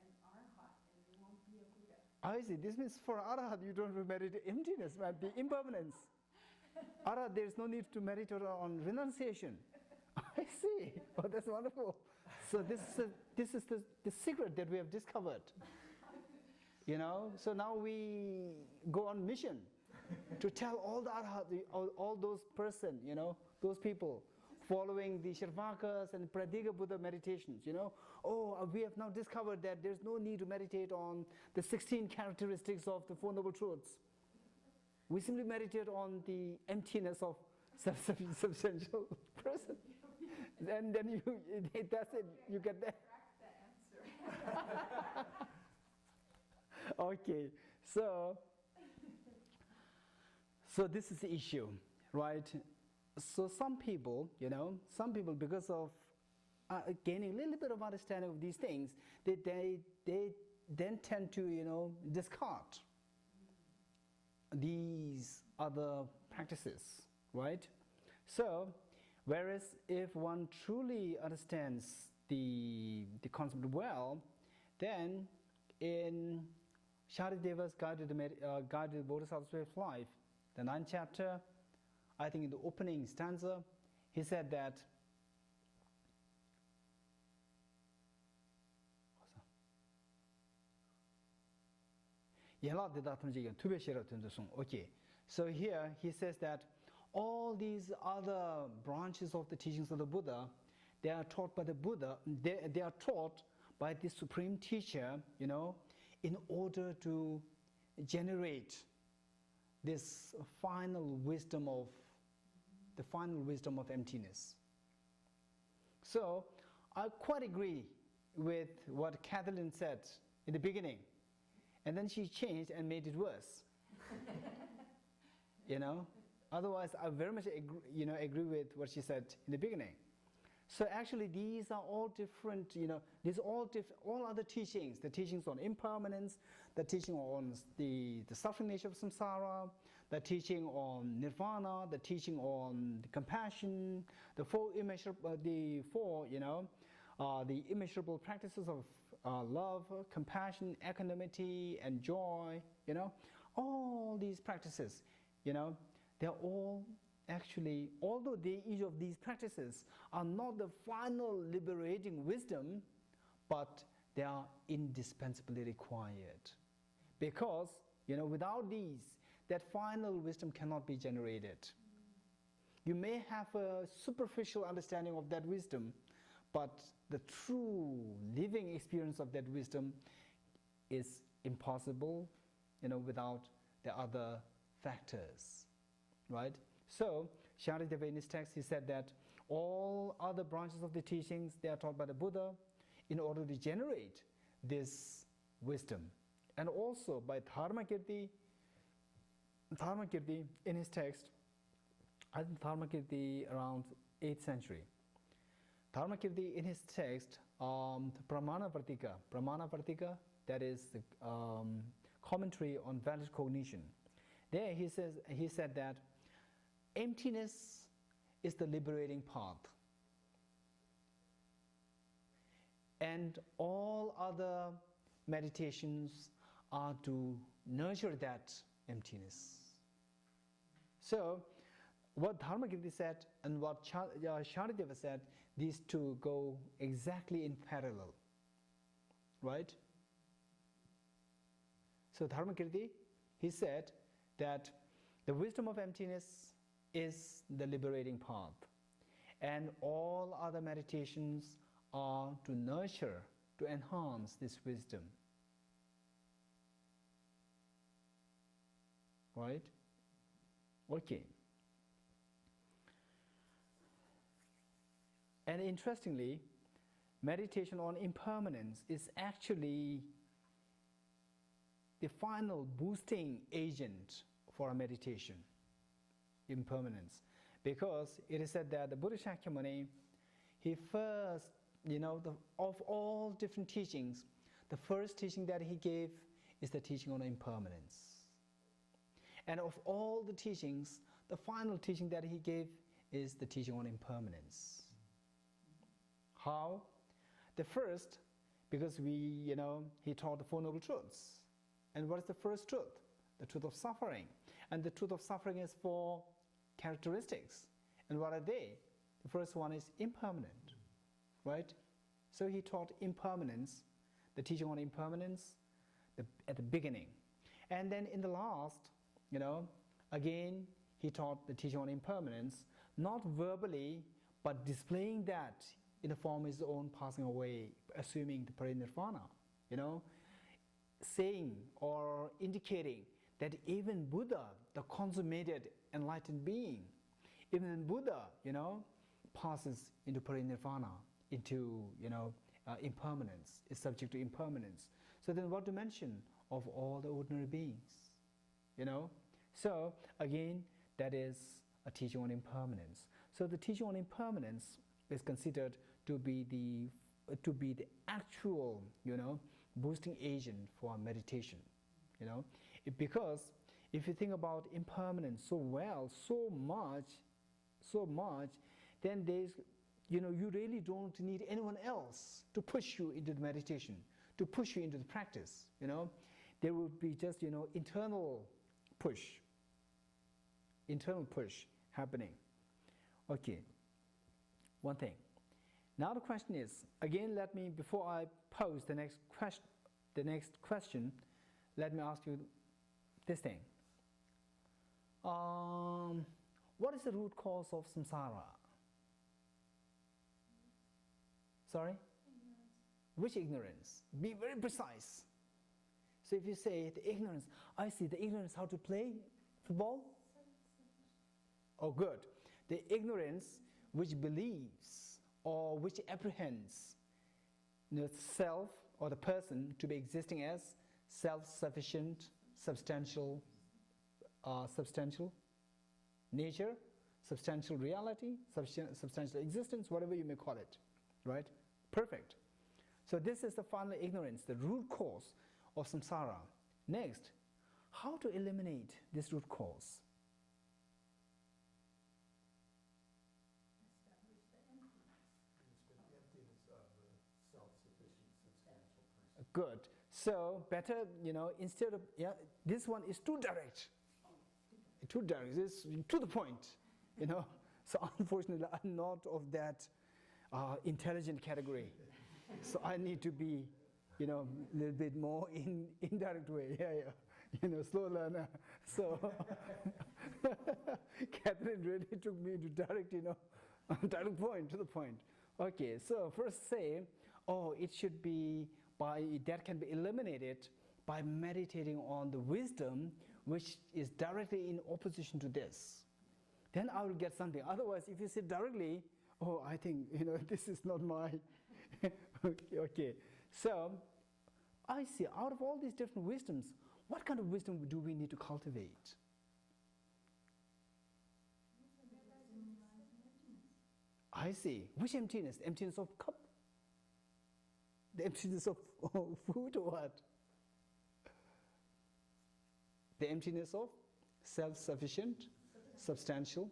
Speaker 2: an arhat, and you won't be a Buddha.
Speaker 1: I see. This means for Arhat, you don't meditate emptiness, might be impermanence. Arhat, there is no need to meditate on renunciation. I see. Oh, that's wonderful. So this is the secret that we have discovered. So now we go on mission to tell all the Arhat, all those person, those people following the Shravakas and Pradika Buddha meditations, we have now discovered that there's no need to meditate on the 16 characteristics of the Four Noble Truths. We simply meditate on the emptiness of self-sufficient substantial person. And then that's it, you get that.
Speaker 2: Crack the answer.
Speaker 1: Okay, so this is the issue, right? So some people, because of gaining a little bit of understanding of these things, they then tend to, discard these other practices, right? So, whereas if one truly understands the concept well, then in Sharideva's Guided Bodhisattva's Way of Life, the 9th chapter, I think in the opening stanza, he said that okay, so here he says that all these other branches of the teachings of the Buddha, they are taught by the Buddha, they are taught by the supreme teacher, in order to generate this final wisdom of emptiness. So I quite agree with what Kathleen said in the beginning, and then she changed and made it worse. Otherwise I very much agree with what she said in the beginning. So actually these are all different, all other teachings, the teachings on impermanence, the teaching on the suffering nature of samsara, the teaching on nirvana, the teaching on the compassion, the immeasurable practices of love, compassion, equanimity, and joy, all these practices, they're all actually, although each of these practices are not the final liberating wisdom, but they are indispensably required. Because, without these, that final wisdom cannot be generated. You may have a superficial understanding of that wisdom, but the true living experience of that wisdom is impossible, without the other factors, right? So, Sharadeva in his text, he said that all other branches of the teachings, they are taught by the Buddha in order to generate this wisdom. And also by Dharmakirti in his text, I think Dharmakirti around 8th century. Dharmakirti in his text, Pramana Vartika, that is the commentary on valid cognition. There he said that emptiness is the liberating path, and all other meditations are to nurture that emptiness. So what Dharmakirti said and what Sharadeva said, these two go exactly in parallel, right? So Dharmakirti, he said that the wisdom of emptiness is the liberating path, and all other meditations are to nurture, to enhance this wisdom, right? Okay. And interestingly, meditation on impermanence is actually the final boosting agent for a meditation, impermanence. Because it is said that the Buddha Shakyamuni, he first, of all different teachings, the first teaching that he gave is the teaching on impermanence. And of all the teachings, the final teaching that he gave is the teaching on impermanence. How? The first, because he taught the Four Noble Truths. And what is the first truth? The truth of suffering. And the truth of suffering is 4 characteristics. And what are they? The first one is impermanent, right? So he taught impermanence, the teaching on impermanence at the beginning. And then in the last, again, he taught the teaching on impermanence, not verbally, but displaying that in the form of his own passing away, assuming the parinirvana, saying or indicating that even Buddha, the consummated enlightened being, even Buddha, passes into parinirvana, into, impermanence, is subject to impermanence. So then what to mention of all the ordinary beings, So again, that is a teaching on impermanence. So the teaching on impermanence is considered to be the actual, boosting agent for meditation, because if you think about impermanence so well, so much, then you really don't need anyone else to push you into the meditation, to push you into the practice, There would be just, internal push happening. Okay, one thing. Now the question is, again, before I pose the next question, let me ask you this thing. What is the root cause of samsara? Sorry?
Speaker 4: Ignorance.
Speaker 1: Which ignorance? Be very precise. So if you say the ignorance, I see the ignorance how to play football. Oh, good. The ignorance which believes or which apprehends the self or the person to be existing as self-sufficient, substantial nature, substantial reality, substantial existence, whatever you may call it, right? Perfect. So this is the final ignorance, the root cause of samsara. Next, how to eliminate this root cause?
Speaker 2: Establish the emptiness.
Speaker 3: The emptiness of the self-sufficient, substantial person.
Speaker 1: Good. So better, instead of, this one is too direct. Too direct, it's to the point, So unfortunately, I'm not of that intelligent category. So I need to be, a little bit more in indirect way. Slow learner. So Catherine really took me to direct, direct point, to the point. Okay, so first say, it should be that can be eliminated by meditating on the wisdom which is directly in opposition to this. Then I will get something. Otherwise, if you say directly, I think, this is not my... Okay, so I see, out of all these different wisdoms, what kind of wisdom do we need to cultivate? I see. Which emptiness? The emptiness of cup? The emptiness of food or what? The emptiness of self-sufficient, substantial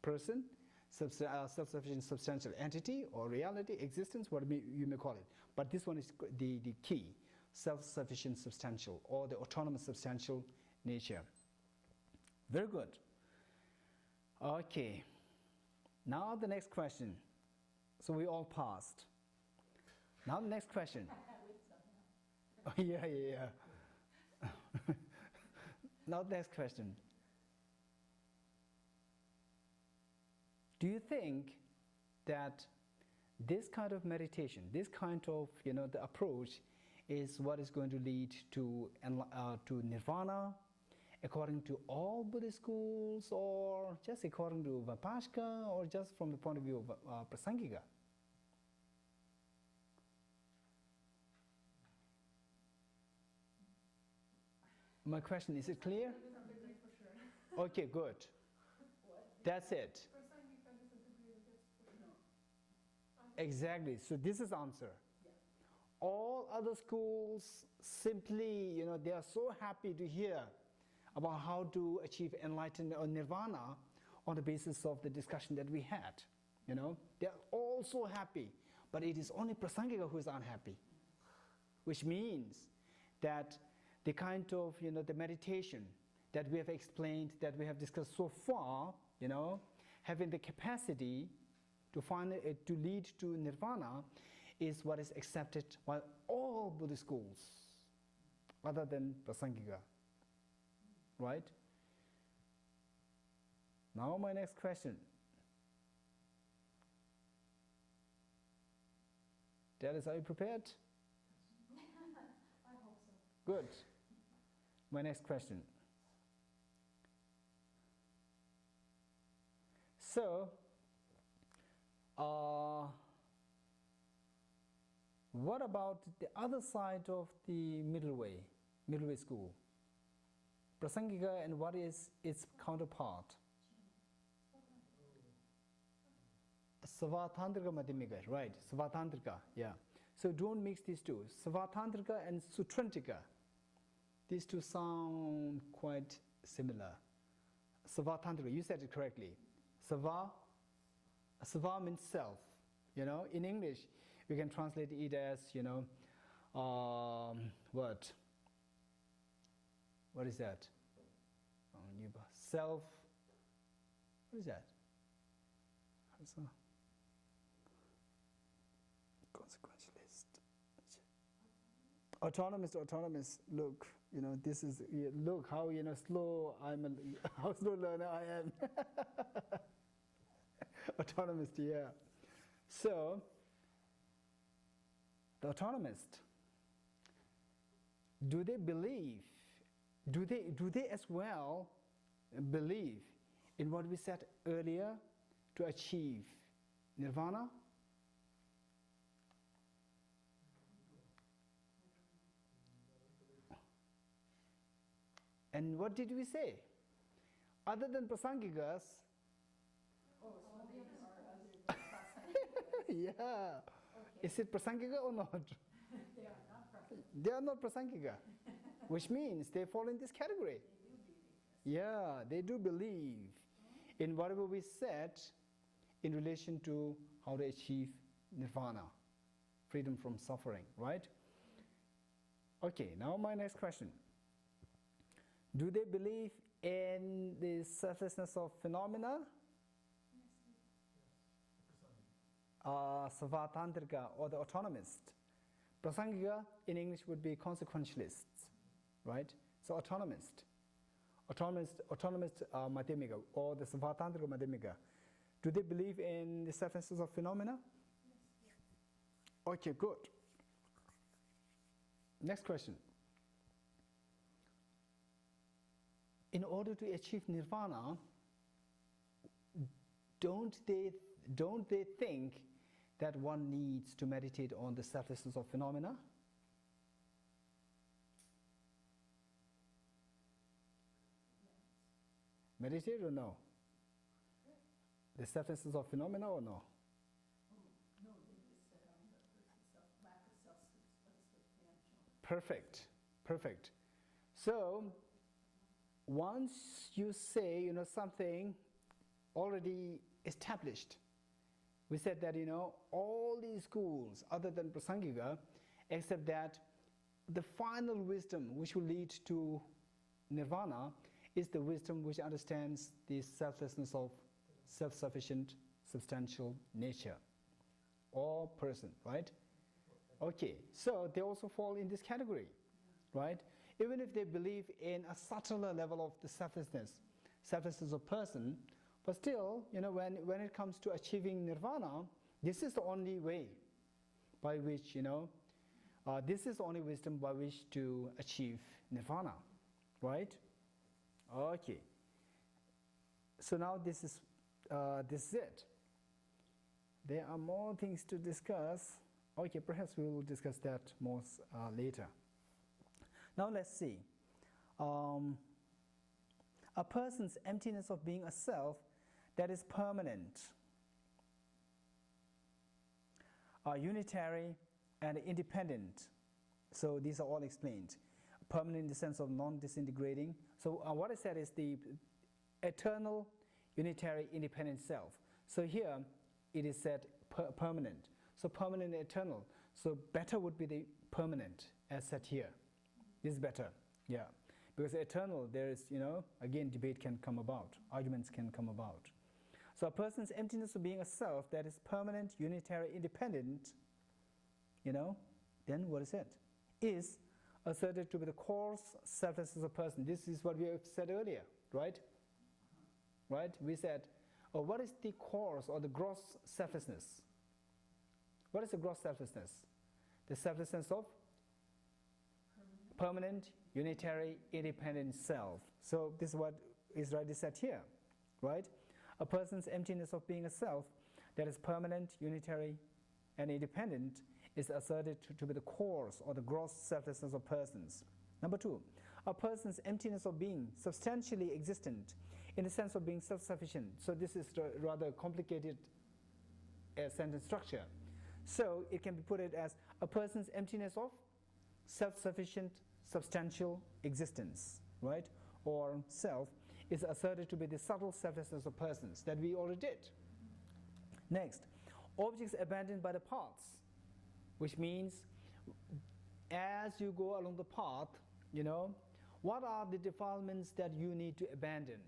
Speaker 1: person, self-sufficient substantial entity or reality, existence, whatever you may call it. But this one is the key, self-sufficient substantial or the autonomous substantial nature. Very good. Okay. Now the next question. So we all passed. Now the next question. Oh, yeah. Now the next question. Do you think that this kind of meditation, this kind of, the approach is what is going to lead to nirvana according to all Buddhist schools, or just according to Vipassana, or just from the point of view of Prasangika? My question, is it clear? Okay, good. That's it. Exactly. So this is answer. All other schools simply, they are so happy to hear about how to achieve enlightenment or nirvana on the basis of the discussion that we had. They are all so happy, but it is only Prasangika who is unhappy, which means that the kind of, the meditation that we have explained, that we have discussed so far, having the capacity to lead to nirvana is what is accepted by all Buddhist schools, other than Prasangika. Right? Now my next question. Dallas, are you prepared?
Speaker 4: I hope so.
Speaker 1: Good. My next question. So, what about the other side of the middle way school? Prasangika, and what is its counterpart? Savatantrika Madhyamika, right? Savatantrika, yeah. So don't mix these two. Savatantrika and Sutrantika. These two sound quite similar. Savatantrika, you said it correctly. Sava means self. In English, we can translate it as, what? What is that? Self. What is that? Consequentialist. Autonomous. Look, this is, look how, slow how slow learner I am. Autonomist, yeah. So, the autonomist, do they as well believe in what we said earlier to achieve nirvana? And what did we say? Other than prasangikas,
Speaker 2: Oh, so they are other than prasangika.
Speaker 1: yeah.
Speaker 2: Okay.
Speaker 1: Is it prasangika or not?
Speaker 2: They are not prasangika.
Speaker 1: They are not prasangika, which means they fall in this category.
Speaker 2: They do believe this.
Speaker 1: Yeah, they do believe in whatever we said in relation to how to achieve nirvana, freedom from suffering, right? Okay, now my next question. Do they believe in the surfaceness of phenomena? Savatantrika or the autonomist. Prasangika in English would be consequentialists, right? So autonomist Madhyamika or the Savatantrika Madhyamika. Do they believe in the surfaceness of phenomena? Okay, good. Next question. In order to achieve nirvana, don't they think that one needs to meditate on the surfaceness of phenomena? Meditate or no? The surfaceness of phenomena or no?
Speaker 2: No, they just said on the person's lack of self-substantial.
Speaker 1: Perfect. So, once you say, something already established, we said that, all these schools other than Prasangika, except that the final wisdom which will lead to nirvana is the wisdom which understands the selflessness of self-sufficient, substantial nature or person, right? Okay, so they also fall in this category, right? Even if they believe in a subtler level of the selflessness of person, but still, when it comes to achieving nirvana, this is the only way by which, this is the only wisdom by which to achieve nirvana, right? Okay. So now this is it. There are more things to discuss. Okay, perhaps we will discuss that more later. Now let's see. A person's emptiness of being a self that is permanent, unitary, and independent. So these are all explained. Permanent in the sense of non-disintegrating. So what I said is the eternal, unitary, independent self. So here it is said permanent. So permanent and eternal. So better would be the permanent as said here. This is better, yeah. Because eternal, there is, again, debate can come about, arguments can come about. So a person's emptiness of being a self that is permanent, unitary, independent, then what is it? Is asserted to be the coarse selflessness of a person. This is what we have said earlier, right? Right? We said, what is the coarse or the gross selflessness? What is the gross selflessness? The selflessness of permanent, unitary, independent self. So this is what is rightly said here, right? A person's emptiness of being a self that is permanent, unitary, and independent is asserted to be the coarse or the gross selflessness of persons. Number two, a person's emptiness of being substantially existent in the sense of being self-sufficient. So this is rather complicated a sentence structure. So it can be put it as a person's emptiness of self-sufficient, substantial existence, right? Or self is asserted to be the subtle selflessness of persons that we already did. Next, objects abandoned by the paths, which means as you go along the path, what are the defilements that you need to abandon?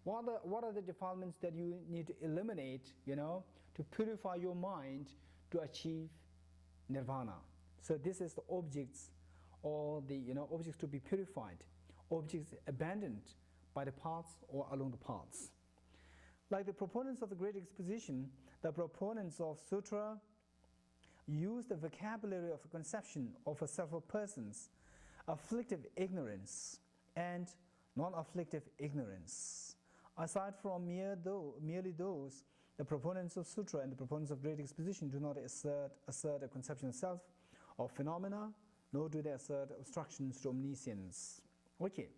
Speaker 1: What are the defilements that you need to eliminate, to purify your mind to achieve nirvana? So this is the objects, or the objects to be purified, objects abandoned by the paths or along the paths. Like the proponents of the Great Exposition, the proponents of Sutra use the vocabulary of a conception of a self of persons, afflictive ignorance and non-afflictive ignorance. Aside from merely those, the proponents of Sutra and the proponents of Great Exposition do not assert a conception of self or phenomena, nor do they assert obstructions to omniscience. Okay.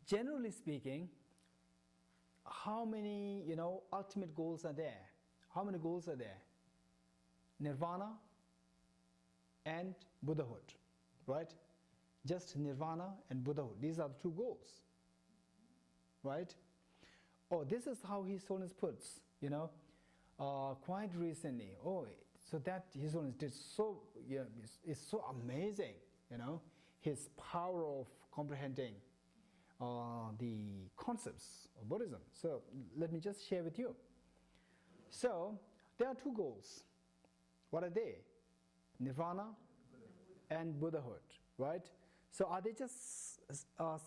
Speaker 1: Generally speaking, how many ultimate goals are there? How many goals are there? Nirvana and Buddhahood, right? Just nirvana and Buddhahood. These are the two goals, right? Oh, this is how His Holiness puts, quite recently. Oh, so that His Holiness did so, it's so amazing, his power of comprehending the concepts of Buddhism. So let me just share with you. So there are two goals. What are they? Nirvana and Buddhahood, right? So are they just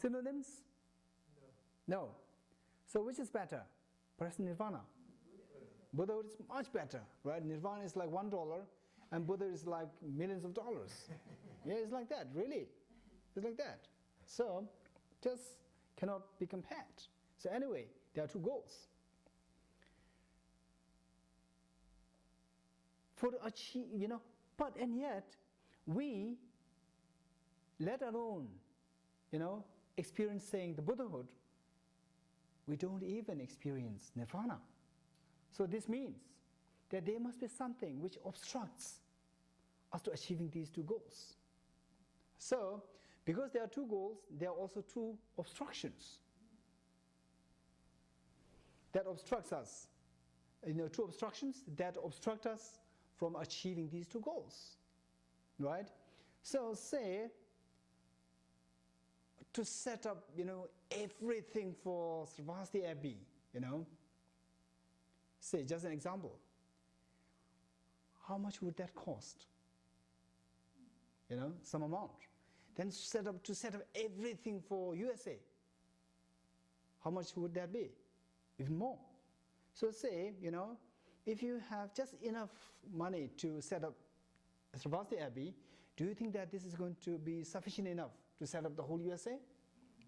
Speaker 1: synonyms? No. So which is better? Perhaps Nirvana. Buddhahood is much better, right? Nirvana is like $1 and Buddha is like millions of dollars. Yeah, it's like that, really. It's like that. So just cannot be compared. So anyway, there are two goals. For to achieve, but and yet we, let alone, experiencing the Buddhahood, we don't even experience nirvana. So this means that there must be something which obstructs us to achieving these two goals. So, because there are two goals, there are also two obstructions that obstructs us. Two obstructions that obstruct us from achieving these two goals, right? So say, to set up, everything for Sravasti Abbey, say, just an example, how much would that cost? Some amount. Then to set up everything for USA, how much would that be? Even more. So say, if you have just enough money to set up Sravasti Abbey, do you think that this is going to be sufficient enough to set up the whole USA?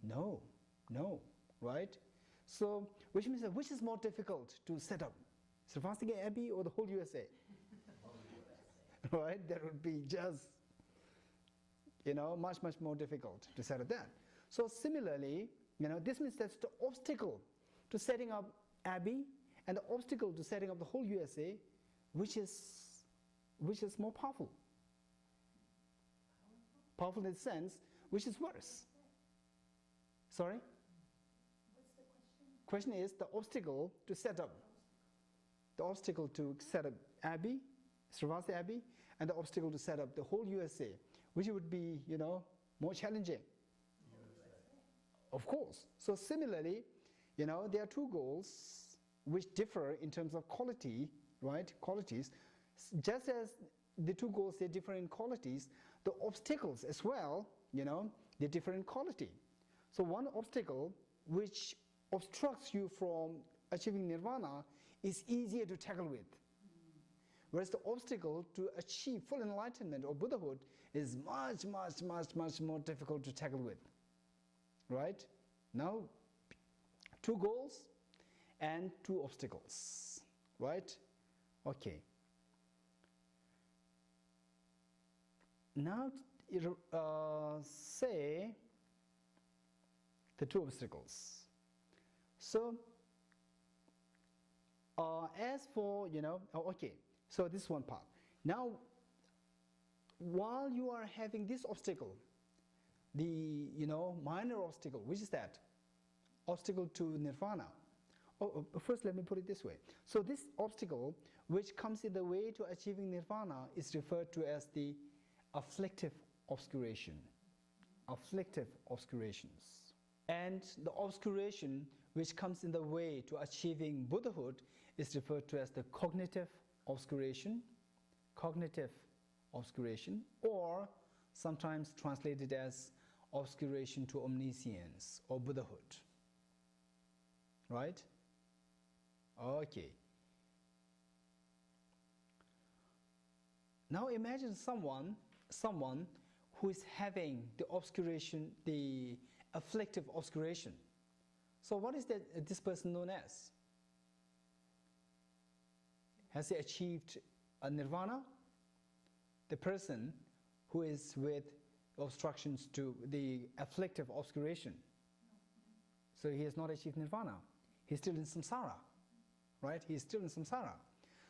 Speaker 1: No, right? So, which means that which is more difficult to set up, Sravasti Abbey or the whole USA? Right? That would be just, much more difficult to set up that. So similarly, this means that's the obstacle to setting up Abbey and the obstacle to setting up the whole USA, which is more powerful. Powerful in the sense, which is worse? Sorry?
Speaker 4: What's the
Speaker 1: Question
Speaker 4: question?
Speaker 1: is the obstacle to set up. The obstacle to set up Abbey, Sravasti Abbey, and the obstacle to set up the whole USA, which would be, more challenging. Of course. So similarly, there are two goals which differ in terms of quality, right? Qualities. Just as the two goals, they differ in qualities, the obstacles as well, they differ in quality. So one obstacle which obstructs you from achieving nirvana is easier to tackle with. Whereas the obstacle to achieve full enlightenment or Buddhahood is much more difficult to tackle with. Right? Now, two goals and two obstacles. Right? Okay. Now, say the two obstacles. So, As for, okay, so this is one part. Now, while you are having this obstacle, the, minor obstacle, which is that? Obstacle to nirvana. First, let me put it this way. So this obstacle, which comes in the way to achieving nirvana, is referred to as the afflictive obscuration. Afflictive obscurations. And the obscuration which comes in the way to achieving Buddhahood is referred to as the cognitive obscuration, or sometimes translated as obscuration to omniscience or Buddhahood. Right? Okay. Now imagine someone who is having the obscuration, the afflictive obscuration. So what is this person known as? Has he achieved a nirvana? The person who is with obstructions to the afflictive obscuration. So he has not achieved nirvana. He's still in samsara, right? He's still in samsara.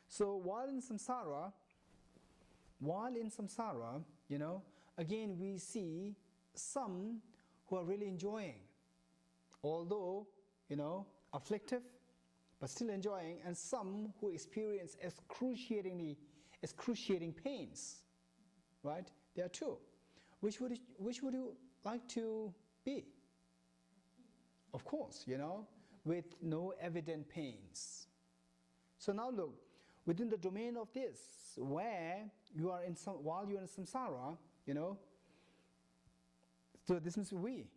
Speaker 1: So while in samsara, again we see some who are really enjoying, although, afflictive, but still enjoying, and some who experience excruciating pains, right? There are two. Which would you like to be? Of course, with no evident pains. So now look, within the domain of this, where you are while you're in samsara, so this means we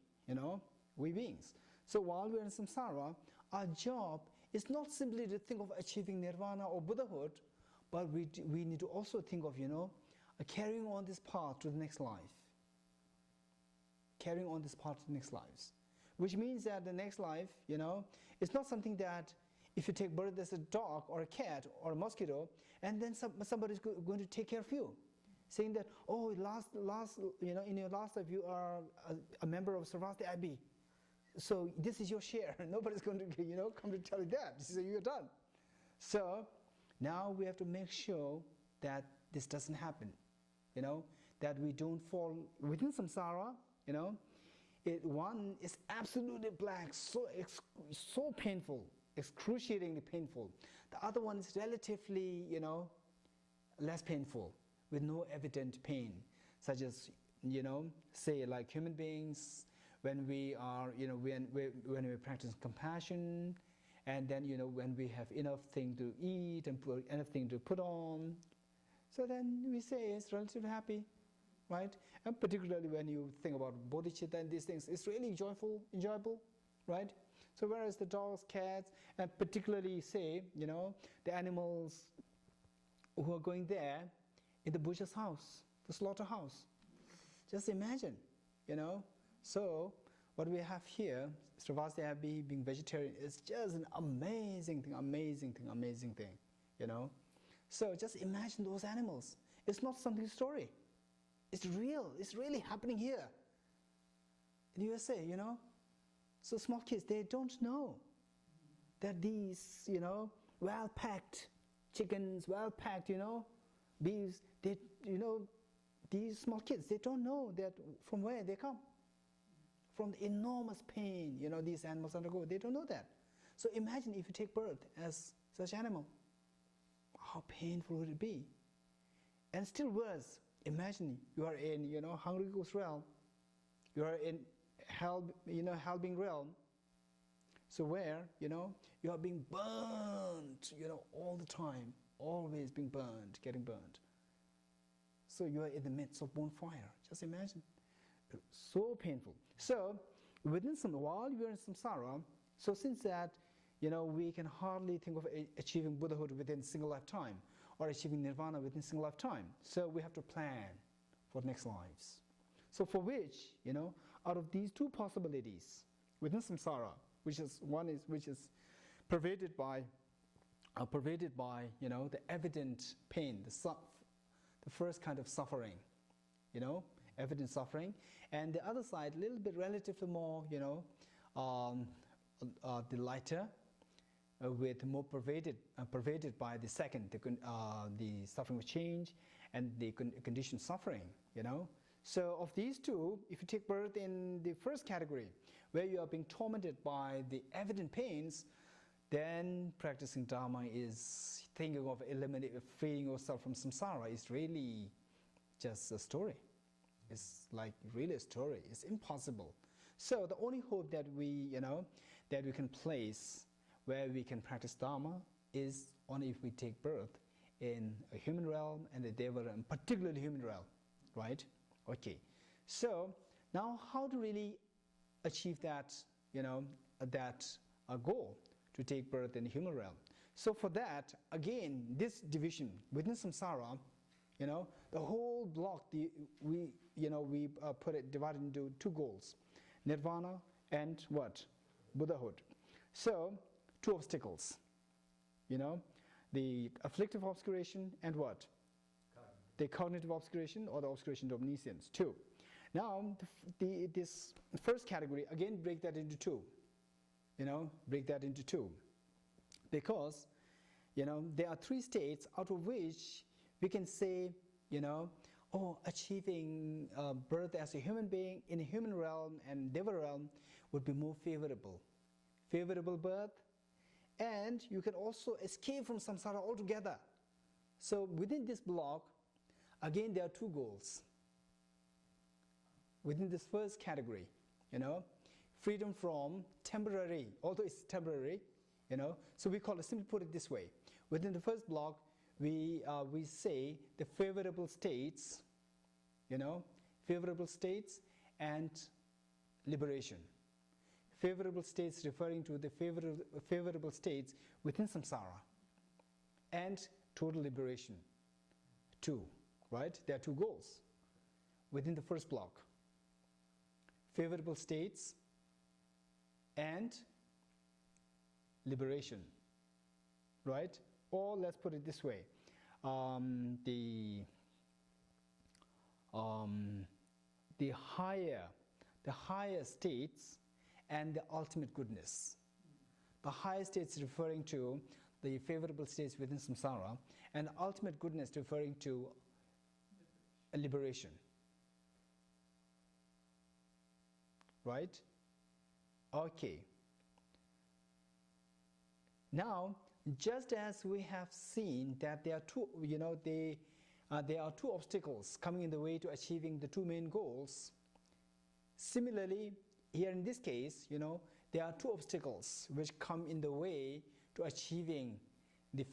Speaker 1: beings. So while we're in samsara, our job is not simply to think of achieving nirvana or Buddhahood, but we need to also think of, carrying on this path to the next life. Carrying on this path to the next lives. Which means that the next life, it's not something that if you take birth as a dog or a cat or a mosquito, and then somebody's going to take care of you. Saying that, oh, in your last life you are a member of Sravasti Abbey. So this is your share. Nobody's going to, come to tell you that. So you're done. So now we have to make sure that this doesn't happen. That we don't fall within samsara. One is absolutely black, so painful, excruciatingly painful. The other one is relatively, less painful, with no evident pain, such as, say, like human beings, when we are, when we practice compassion, and then, when we have enough thing to eat and enough thing to put on, so then we say it's relatively happy, right? And particularly when you think about bodhicitta and these things, it's really enjoyable, right? So whereas the dogs, cats, and particularly, say, the animals who are going there in the butcher's house, the slaughterhouse, just imagine, So what we have here, Sravasti Abbey being vegetarian, is just an amazing thing, So just imagine those animals. It's not something story. It's real. It's really happening here in the USA, So small kids, they don't know that these, well-packed chickens, well-packed, beefs, these small kids, they don't know that from where they come. From the enormous pain, these animals undergo. They don't know that. So imagine if you take birth as such animal. How painful would it be? And still worse, imagine you are in, hungry ghost realm. You are in hell, hell being realm. So where, you are being burnt, all the time, always being burnt, getting burnt. So you are in the midst of bonfire. Just imagine. So painful. So while we are in samsara, so since that, we can hardly think of achieving Buddhahood within a single lifetime or achieving nirvana within a single lifetime. So we have to plan for next lives. So for which, out of these two possibilities within samsara, which is pervaded by the evident pain, the first kind of suffering, evident suffering, and the other side, a little bit relatively more, the lighter, with more pervaded by the second, the suffering of change and the conditioned suffering, you know. So of these two, if you take birth in the first category, where you are being tormented by the evident pains, then practicing Dharma is thinking of freeing yourself from samsara is really just a story. It's like really a story. It's impossible. So the only hope that we can place where we can practice Dharma is only if we take birth in a human realm and the Deva realm, particularly human realm, right? Okay. So now how to really achieve that, goal to take birth in the human realm? So for that, again, this division within samsara, the whole block, we put it divided into two goals, nirvana and what? Buddhahood. So, two obstacles, the afflictive obscuration and what? The cognitive obscuration or the obscuration of omniscience, two. Now, this first category, again, break that into two, because, there are three states out of which we can say, achieving birth as a human being in a human realm and Deva realm would be more favorable. Favorable birth, and you can also escape from samsara altogether. So within this block, again, there are two goals. Within this first category, freedom from temporary, although it's temporary, so we call it, simply put it this way. Within the first block, we say the favorable states, favorable states and liberation. Favorable states referring to the favorable states within samsara, and total liberation, two, right? There are two goals within the first block. Favorable states and liberation, right? Or let's put it this way, the higher states and the ultimate goodness. The higher states referring to the favorable states within samsara, and ultimate goodness referring to liberation. Right? Okay. Now, just as we have seen that there are two, there are two obstacles coming in the way to achieving the two main goals. Similarly, here in this case, there are two obstacles which come in the way to achieving the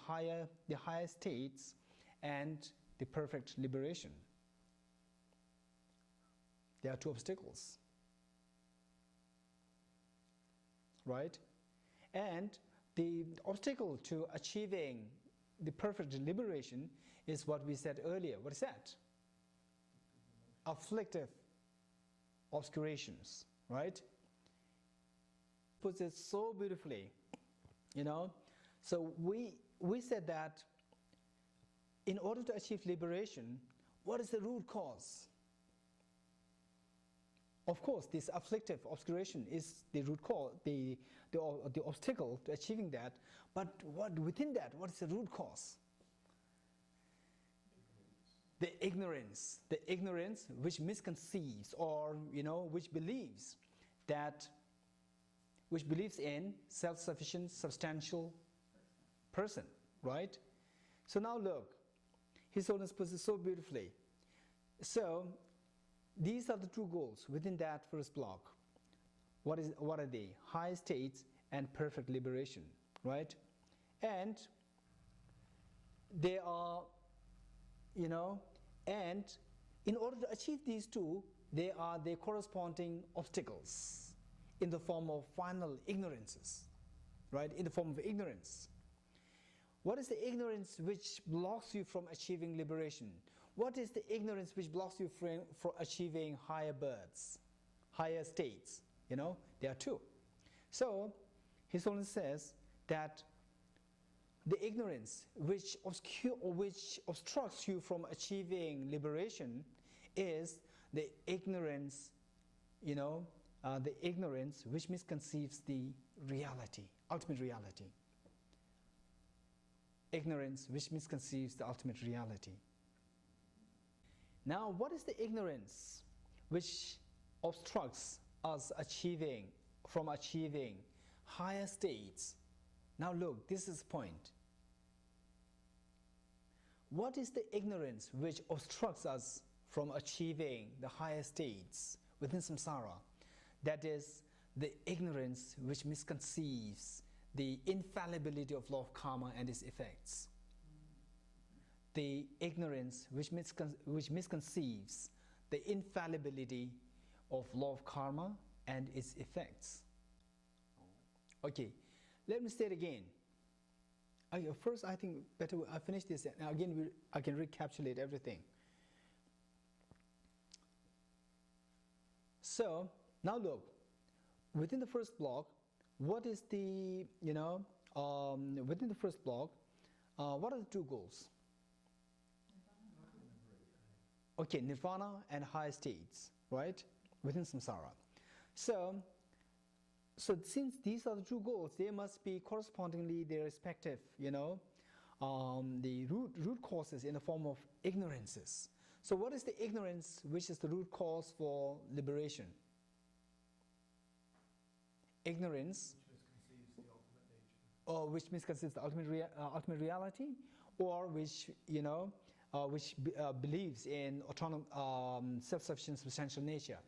Speaker 1: higher states and the perfect liberation. There are two obstacles, right? And the obstacle to achieving the perfect liberation is what we said earlier. What is that? Afflictive obscurations, right? Puts it so beautifully, So we said that in order to achieve liberation, what is the root cause? Of course, this afflictive obscuration is the root cause, the obstacle to achieving that. But within that, what is the root cause? The ignorance which misconceives or which believes in self-sufficient, substantial person, right? So now look, His Holiness puts it so beautifully. So these are the two goals within that first block. What are they? High states and perfect liberation, right? And they are, and in order to achieve these two, they are the corresponding obstacles in the form of final ignorances, right? In the form of ignorance. What is the ignorance which blocks you from achieving liberation? What is the ignorance which blocks you from achieving higher births, higher states? There are two. So, His Holiness says that the ignorance which obstructs you from achieving liberation is the ignorance, the ignorance which misconceives the reality, ultimate reality. Ignorance which misconceives the ultimate reality. Now, what is the ignorance which obstructs us from achieving higher states? Now look, this is the point. What is the ignorance which obstructs us from achieving the higher states within samsara? That is the ignorance which misconceives the infallibility of law of karma and its effects. The ignorance which misconceives the infallibility of law of karma and its effects. Okay, let me say it again. First, I think better I finish this, and again I can recapitulate everything. So now look, within the first block, what is the within the first block, what are the two goals? Okay, nirvana and higher states, right? Within samsara. So since these are the two goals, they must be correspondingly their respective, the root causes in the form of ignorances. So what is the ignorance which is the root cause for liberation? Ignorance, which misconceives the ultimate reality, or which believes in self-sufficient substantial nature.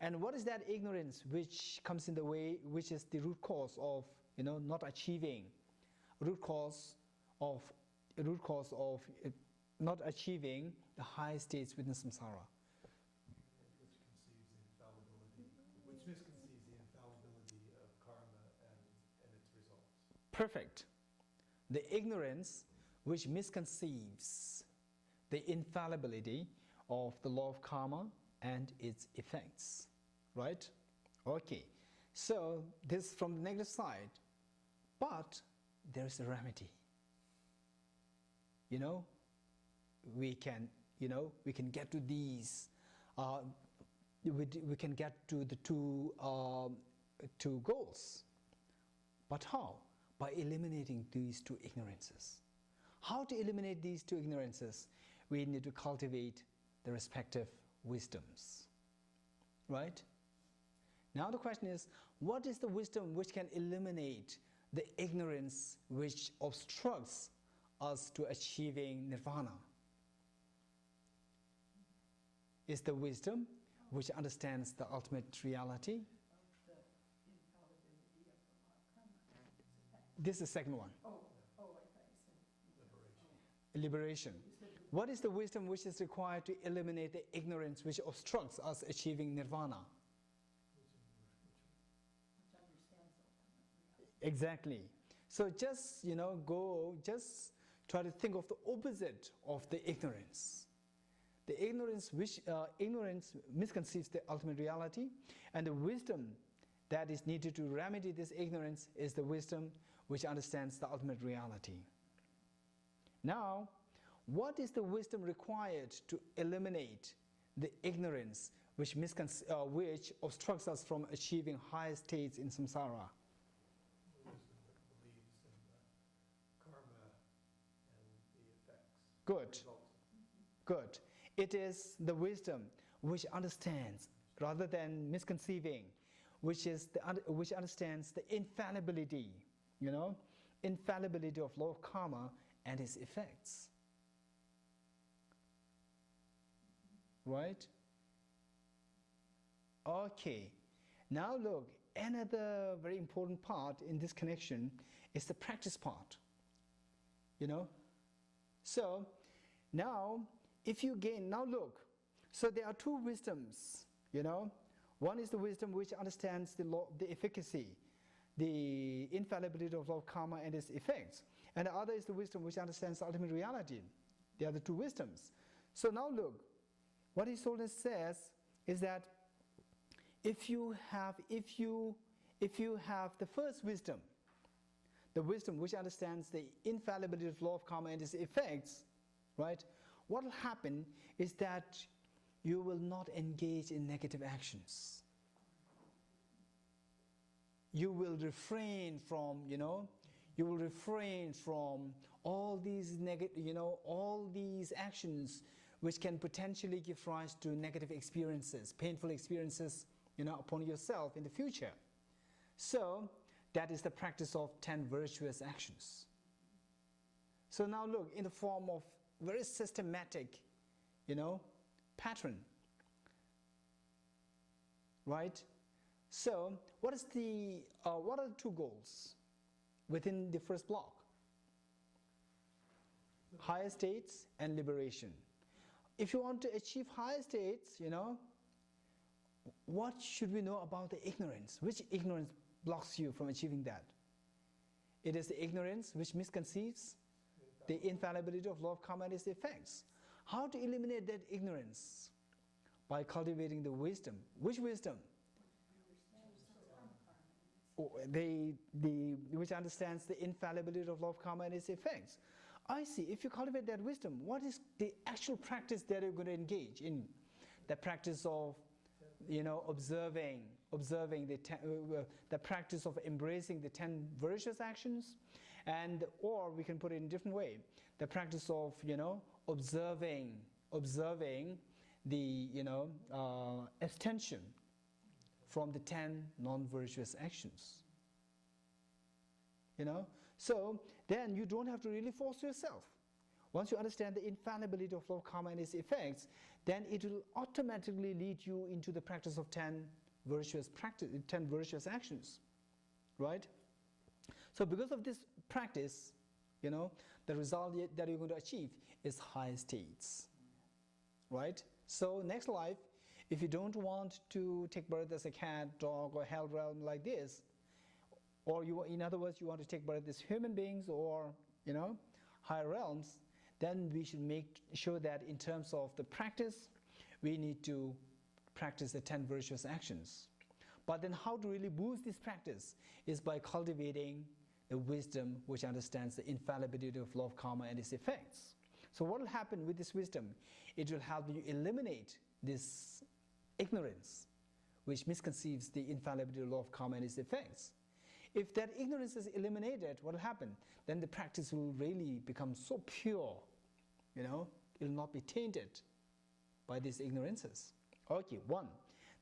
Speaker 1: And what is that ignorance which comes in the way, which is the root cause of not achieving, root cause of not achieving the high states within samsara?
Speaker 3: Which misconceives the infallibility of karma and its results.
Speaker 1: Perfect. The ignorance which misconceives the infallibility of the law of karma and its effects. Right? Okay. So this is from the negative side. But there is a remedy. We can get to these. We can get to the two goals. But how? By eliminating these two ignorances. How to eliminate these two ignorances? We need to cultivate the respective wisdoms. Right? Now the question is, what is the wisdom which can eliminate the ignorance which obstructs us to achieving nirvana? Is the wisdom which understands the ultimate reality?
Speaker 2: The infallibility of the law of karma and its effects.
Speaker 1: This is the second one.
Speaker 2: I thought you said
Speaker 1: Liberation. What is the wisdom which is required to eliminate the ignorance which obstructs us achieving nirvana?
Speaker 2: which understands ultimate reality.
Speaker 1: Exactly. So just just try to think of the opposite of the ignorance. The ignorance which ignorance misconceives the ultimate reality, and the wisdom that is needed to remedy this ignorance is the wisdom which understands the ultimate reality. Now, what is the wisdom required to eliminate the ignorance which obstructs us from achieving higher states in samsara?
Speaker 3: The wisdom that believes in the karma and the effects.
Speaker 1: Good.
Speaker 3: Results.
Speaker 1: Good. It is the wisdom which understands, rather than misconceiving, which understands the infallibility, infallibility of law of karma and its effects. Right? Okay. Now look, another very important part in this connection is the practice part. So now look, so there are two wisdoms, One is the wisdom which understands the efficacy, the infallibility of law of karma and its effects. And the other is the wisdom which understands the ultimate reality. They are the two wisdoms. So now look, what His Holiness says is that if you have the first wisdom, the wisdom which understands the infallibility of law of karma and its effects, right? What will happen is that you will not engage in negative actions. you will refrain from, you will refrain from all these all these actions which can potentially give rise to negative experiences, painful experiences, upon yourself in the future. So that is the practice of 10 virtuous actions. So now look, in the form of very systematic, pattern, right? So what are the 2 goals within the first block? Higher states and liberation. If you want to achieve higher states, what should we know about the ignorance? Which ignorance blocks you from achieving that? It is the ignorance which misconceives the infallibility of law of karma and its effects. How to eliminate that ignorance? By cultivating the wisdom. Which wisdom? Which understands the infallibility of law of karma and its effects. I see. If you cultivate that wisdom, what is the actual practice that you're going to engage in? The practice of, observing the practice of embracing the 10 virtuous actions, and or we can put it in a different way, the practice of, observing the, abstention from the 10 non-virtuous actions. So then you don't have to really force yourself. Once you understand the infallibility of law of karma and its effects, then it will automatically lead you into the practice of 10 virtuous actions, right? So because of this practice, the result that you're going to achieve is high states, right? So next life, if you don't want to take birth as a cat, dog, or hell realm like this, or in other words, you want to take birth as human beings or, higher realms, then we should make sure that in terms of the practice, we need to practice the 10 virtuous actions. But then how to really boost this practice is by cultivating the wisdom which understands the infallibility of law of karma and its effects. So what will happen with this wisdom? It will help you eliminate this ignorance which misconceives the infallibility of law of karma and its effects. If that ignorance is eliminated, what will happen? Then the practice will really become so pure, it will not be tainted by these ignorances. Okay, 1.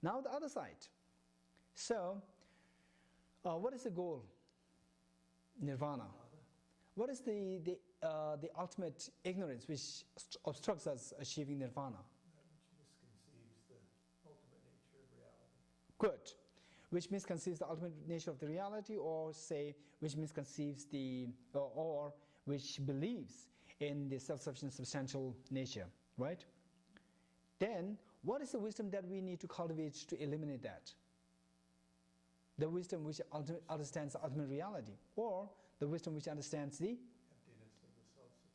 Speaker 1: Now the other side. So, what is the goal? Nirvana. What is the ultimate ignorance which obstructs us achieving nirvana?
Speaker 3: That which misconceives the ultimate nature of reality.
Speaker 1: Good. Which misconceives the ultimate nature of the reality, or say, which misconceives or which believes in the self-sufficient substantial nature, right? Then, what is the wisdom that we need to cultivate to eliminate that? The wisdom which understands the ultimate reality, or the wisdom which understands the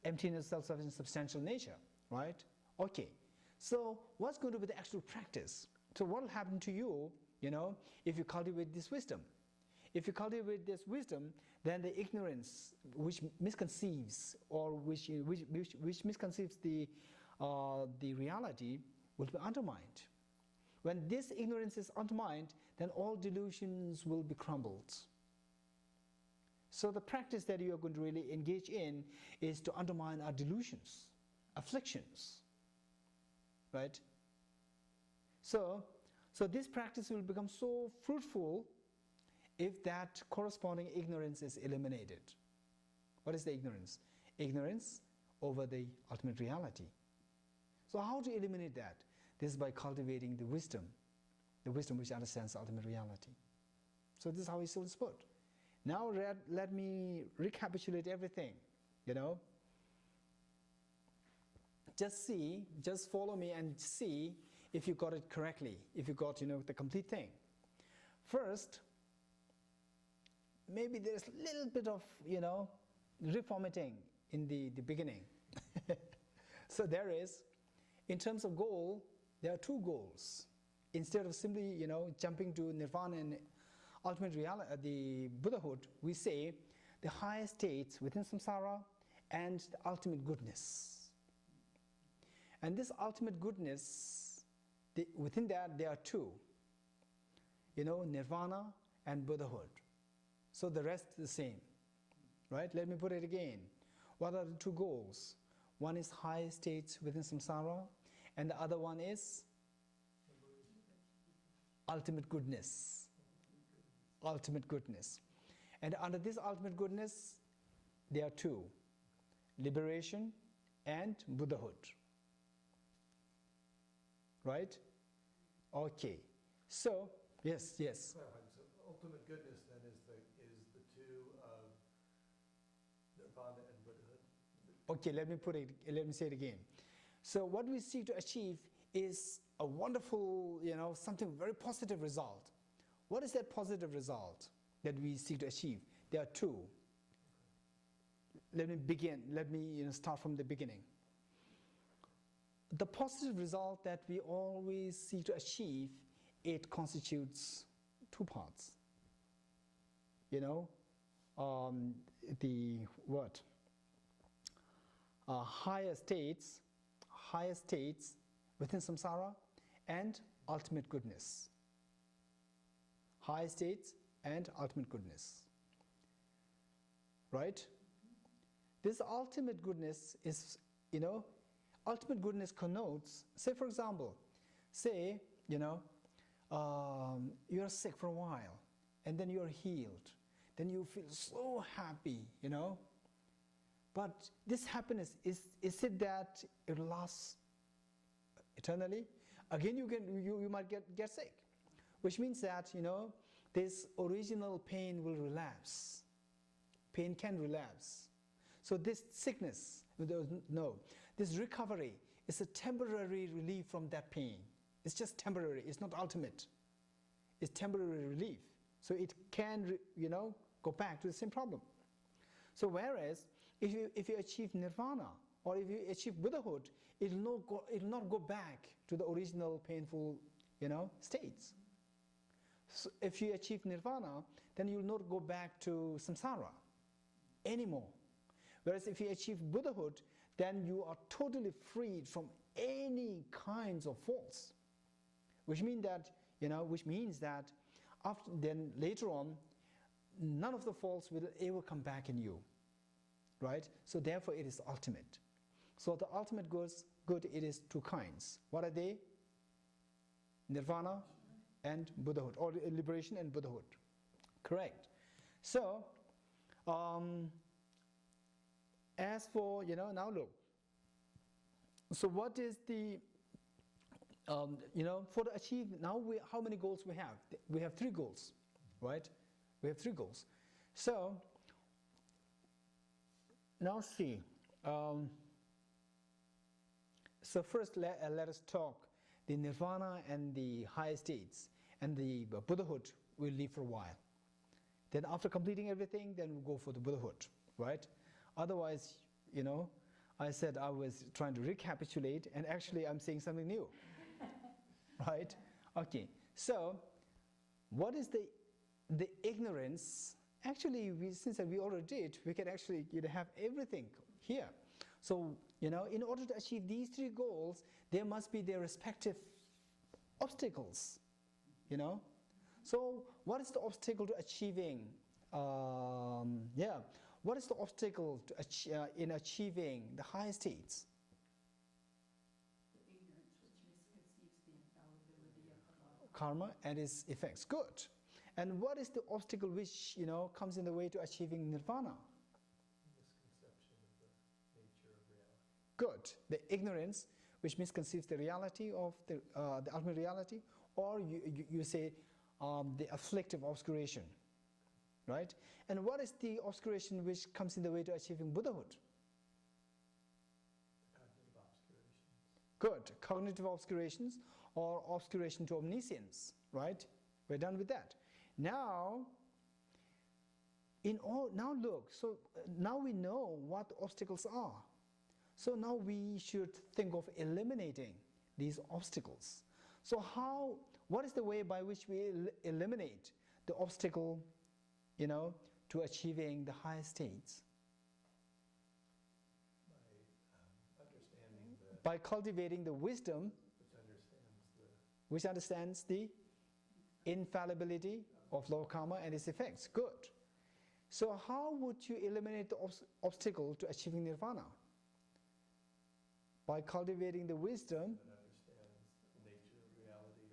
Speaker 1: emptiness of self-sufficient substantial nature, right? Okay, so what's going to be the actual practice? So what will happen to you, if you cultivate this wisdom? If you cultivate this wisdom, then the ignorance which misconceives or which misconceives the reality will be undermined. When this ignorance is undermined, then all delusions will be crumbled. So the practice that you are going to really engage in is to undermine our delusions, afflictions, right? So this practice will become so fruitful if that corresponding ignorance is eliminated. What is the ignorance? Ignorance over the ultimate reality. So how to eliminate that? This is by cultivating the wisdom which understands the ultimate reality. So this is how it's put. Now let me recapitulate everything, Just follow me and see if you got it correctly, if you got, the complete thing. First, maybe there's a little bit of, reformatting in the beginning. So there is, in terms of goal, there are 2 goals. Instead of simply, jumping to nirvana and ultimate reality, the Buddhahood, we say the higher states within samsara and the ultimate goodness. And this ultimate goodness, within that there are 2, nirvana and Buddhahood. So the rest is the same. Right? Let me put it again. What are the two goals? One is high states within samsara, and the other one is ultimate goodness. Ultimate goodness. And under this ultimate goodness, there are two: liberation and Buddhahood. Right? Okay. So, yes.
Speaker 3: Clarifying, so ultimate goodness then is the two of nirvana and Buddhahood?
Speaker 1: Okay, let me say it again. So what we seek to achieve is a wonderful, something very positive result. What is that positive result that we seek to achieve? There are two. Let me start from the beginning. The positive result that we always seek to achieve, it constitutes two parts. The what? Higher states within samsara and ultimate goodness. Higher states and ultimate goodness. Right? This ultimate goodness is, ultimate goodness connotes, say for example, you're sick for a while and then you're healed. Then you feel so happy, But this happiness, is it that it lasts eternally? Again, you might get sick, which means that, this original pain will relapse. Pain can relapse. So this sickness, this recovery is a temporary relief from that pain. It's just temporary, it's not ultimate. It's temporary relief. So it can, go back to the same problem. So whereas, if you achieve nirvana, or if you achieve Buddhahood, it will not go back to the original painful, states. So if you achieve nirvana, then you will not go back to samsara anymore. Whereas if you achieve Buddhahood, then you are totally freed from any kinds of faults. Which means that then later on, none of the faults will ever come back in you. Right? So therefore it is ultimate. So the ultimate good, it is two kinds. What are they? Nirvana and Buddhahood, or liberation and Buddhahood. Correct. So, as for, now look. So what is the, for the achieve, now how many goals we have? We have 3 goals, right? We have 3 goals. So, now see. So first let us talk the nirvana and the higher states, and the Buddhahood will leave for a while. Then after completing everything, then we'll go for the Buddhahood, right? Otherwise, I said I was trying to recapitulate, and actually I'm saying something new, right? Okay, so what is the ignorance? Actually, since we already did, we can actually have everything here. So, in order to achieve these 3 goals, there must be their respective obstacles, So, what is the obstacle to achieving, what is the obstacle to in achieving the high states?
Speaker 2: The ignorance which misconceives the infallibility of the law.
Speaker 1: Karma and its effects. Good. And what is the obstacle which, comes in the way to achieving nirvana?
Speaker 3: Misconception of the nature of reality.
Speaker 1: Good. The ignorance which misconceives the reality of the ultimate reality, or you say the afflictive obscuration, right? And what is the obscuration which comes in the way to achieving Buddhahood?
Speaker 3: Cognitive obscurations.
Speaker 1: Good. Cognitive obscurations, or obscuration to omniscience, right? We're done with that. Now look, so now we know what the obstacles are. So now we should think of eliminating these obstacles. So what is the way by which we eliminate the obstacle, to achieving the higher states?
Speaker 3: By understanding
Speaker 1: by cultivating the wisdom which understands the infallibility of low karma and its effects. Good. So how would you eliminate the obstacle to achieving nirvana? By cultivating the wisdom.
Speaker 3: That understands the nature of reality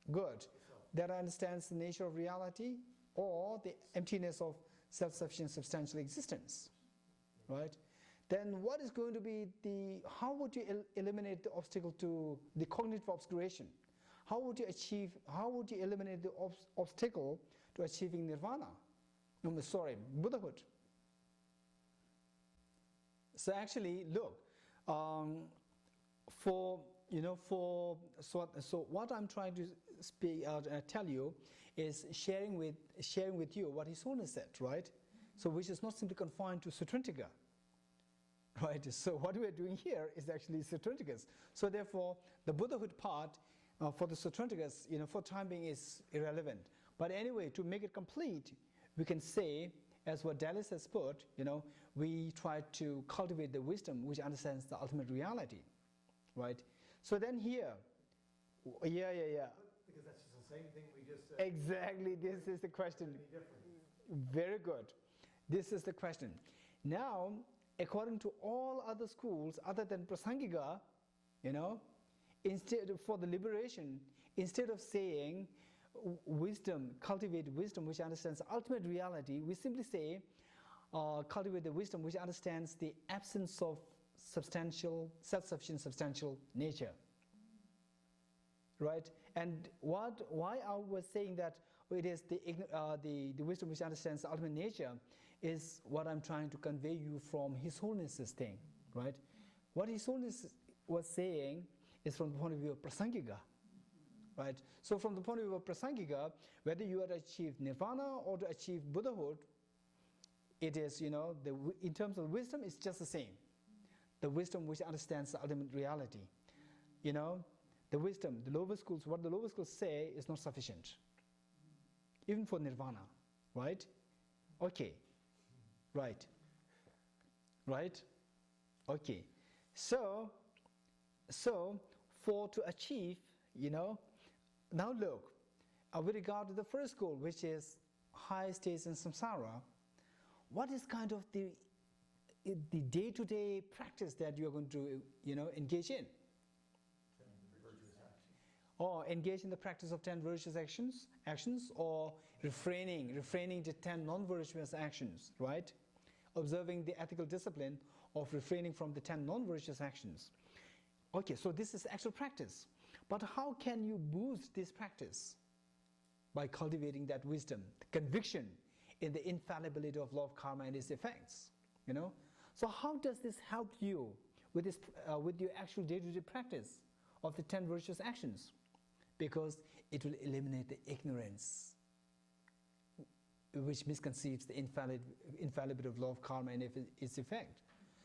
Speaker 3: or
Speaker 1: Good.
Speaker 3: self.
Speaker 1: That understands the nature of reality or the emptiness of self-sufficient substantial existence, right? Then what is going to be how would you eliminate the obstacle to the cognitive obscuration? How would you eliminate the obstacle to achieving nirvana? Buddhahood. So actually, look, so what I'm trying to tell you is sharing with you what His Holiness said, right? So which is not simply confined to Sutrantika, right? So what we are doing here is actually Sutrantikas. So therefore, the Buddhahood part for the Sutrantikas, for time being is irrelevant. But anyway, to make it complete, we can say, as what Dallas has put, we try to cultivate the wisdom which understands the ultimate reality, right? So then here, yeah.
Speaker 3: Because that's just the same thing we just said.
Speaker 1: Exactly, this is the question.
Speaker 3: Any different.
Speaker 1: Very good. This is the question. Now, according to all other schools other than Prasangika, instead for the liberation, instead of saying wisdom, cultivate wisdom which understands ultimate reality, we simply say cultivate the wisdom which understands the absence of substantial, self-sufficient substantial nature. Right? And why I was saying that it is the wisdom which understands the ultimate nature is what I'm trying to convey you from His Holiness's thing, right? What His Holiness was saying is from the point of view of Prasangika, right? So from the point of view of Prasangika, whether you are to achieve nirvana or to achieve Buddhahood, it is, in terms of wisdom, it's just the same. The wisdom which understands the ultimate reality. The wisdom, what the lower schools say is not sufficient. Even for nirvana, right? Okay. Right. Okay. So to achieve, now look, with regard to the first school, which is high states in samsara, what is kind of the day-to-day practice that you are going to, engage in? Or engage in the practice of 10 virtuous actions, or refraining the 10 non-virtuous actions, right? Observing the ethical discipline of refraining from the 10 non-virtuous actions. Okay, so this is actual practice. But how can you boost this practice? By cultivating that wisdom, the conviction in the infallibility of law of karma and its effects. So how does this help you with your actual day-to-day practice of the 10 virtuous actions? Because it will eliminate the ignorance which misconceives the infallibility of law of karma and its effect.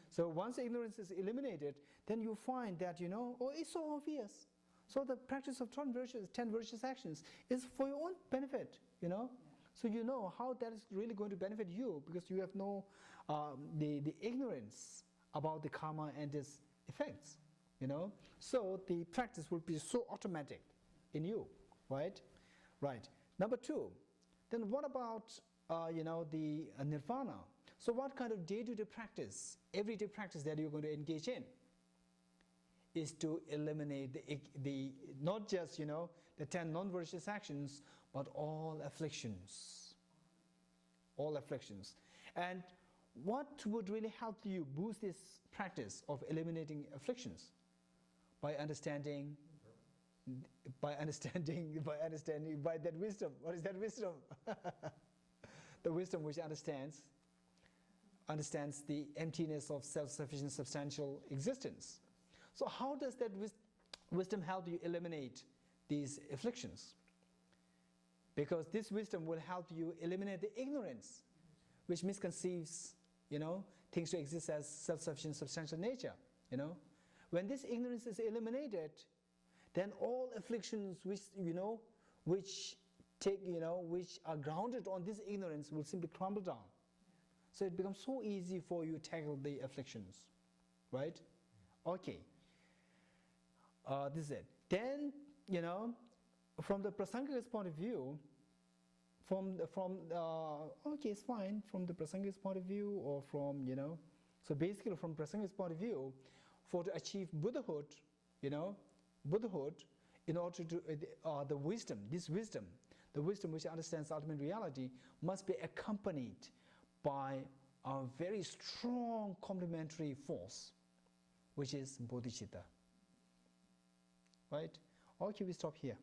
Speaker 1: So once ignorance is eliminated, then you find that, it's so obvious. So the practice of 10 virtuous actions is for your own benefit, So you know how that is really going to benefit you because you have no the ignorance about the karma and its effects, So the practice will be so automatic in you, right? Right. Number 2, then what about the nirvana? So what kind of day-to-day practice, everyday practice that you're going to engage in is to eliminate the not just the 10 non-virtuous actions, but all afflictions. All afflictions. And what would really help you boost this practice of eliminating afflictions? By understanding by that wisdom. What is that wisdom? The wisdom which understands the emptiness of self-sufficient substantial existence. So how does that wisdom help you eliminate these afflictions? Because this wisdom will help you eliminate the ignorance which misconceives, things to exist as self-sufficient substantial nature, When this ignorance is eliminated, then all afflictions which are grounded on this ignorance will simply crumble down. So it becomes so easy for you to tackle the afflictions, right? Okay. This is it. Then, from the Prasangika's point of view, okay, it's fine from the Prasanga's point of view, or from, so basically from Prasanga's point of view, for to achieve Buddhahood, Buddhahood, in order to, the wisdom which understands ultimate reality, must be accompanied by a very strong complementary force, which is bodhicitta. Right? Okay, we stop here.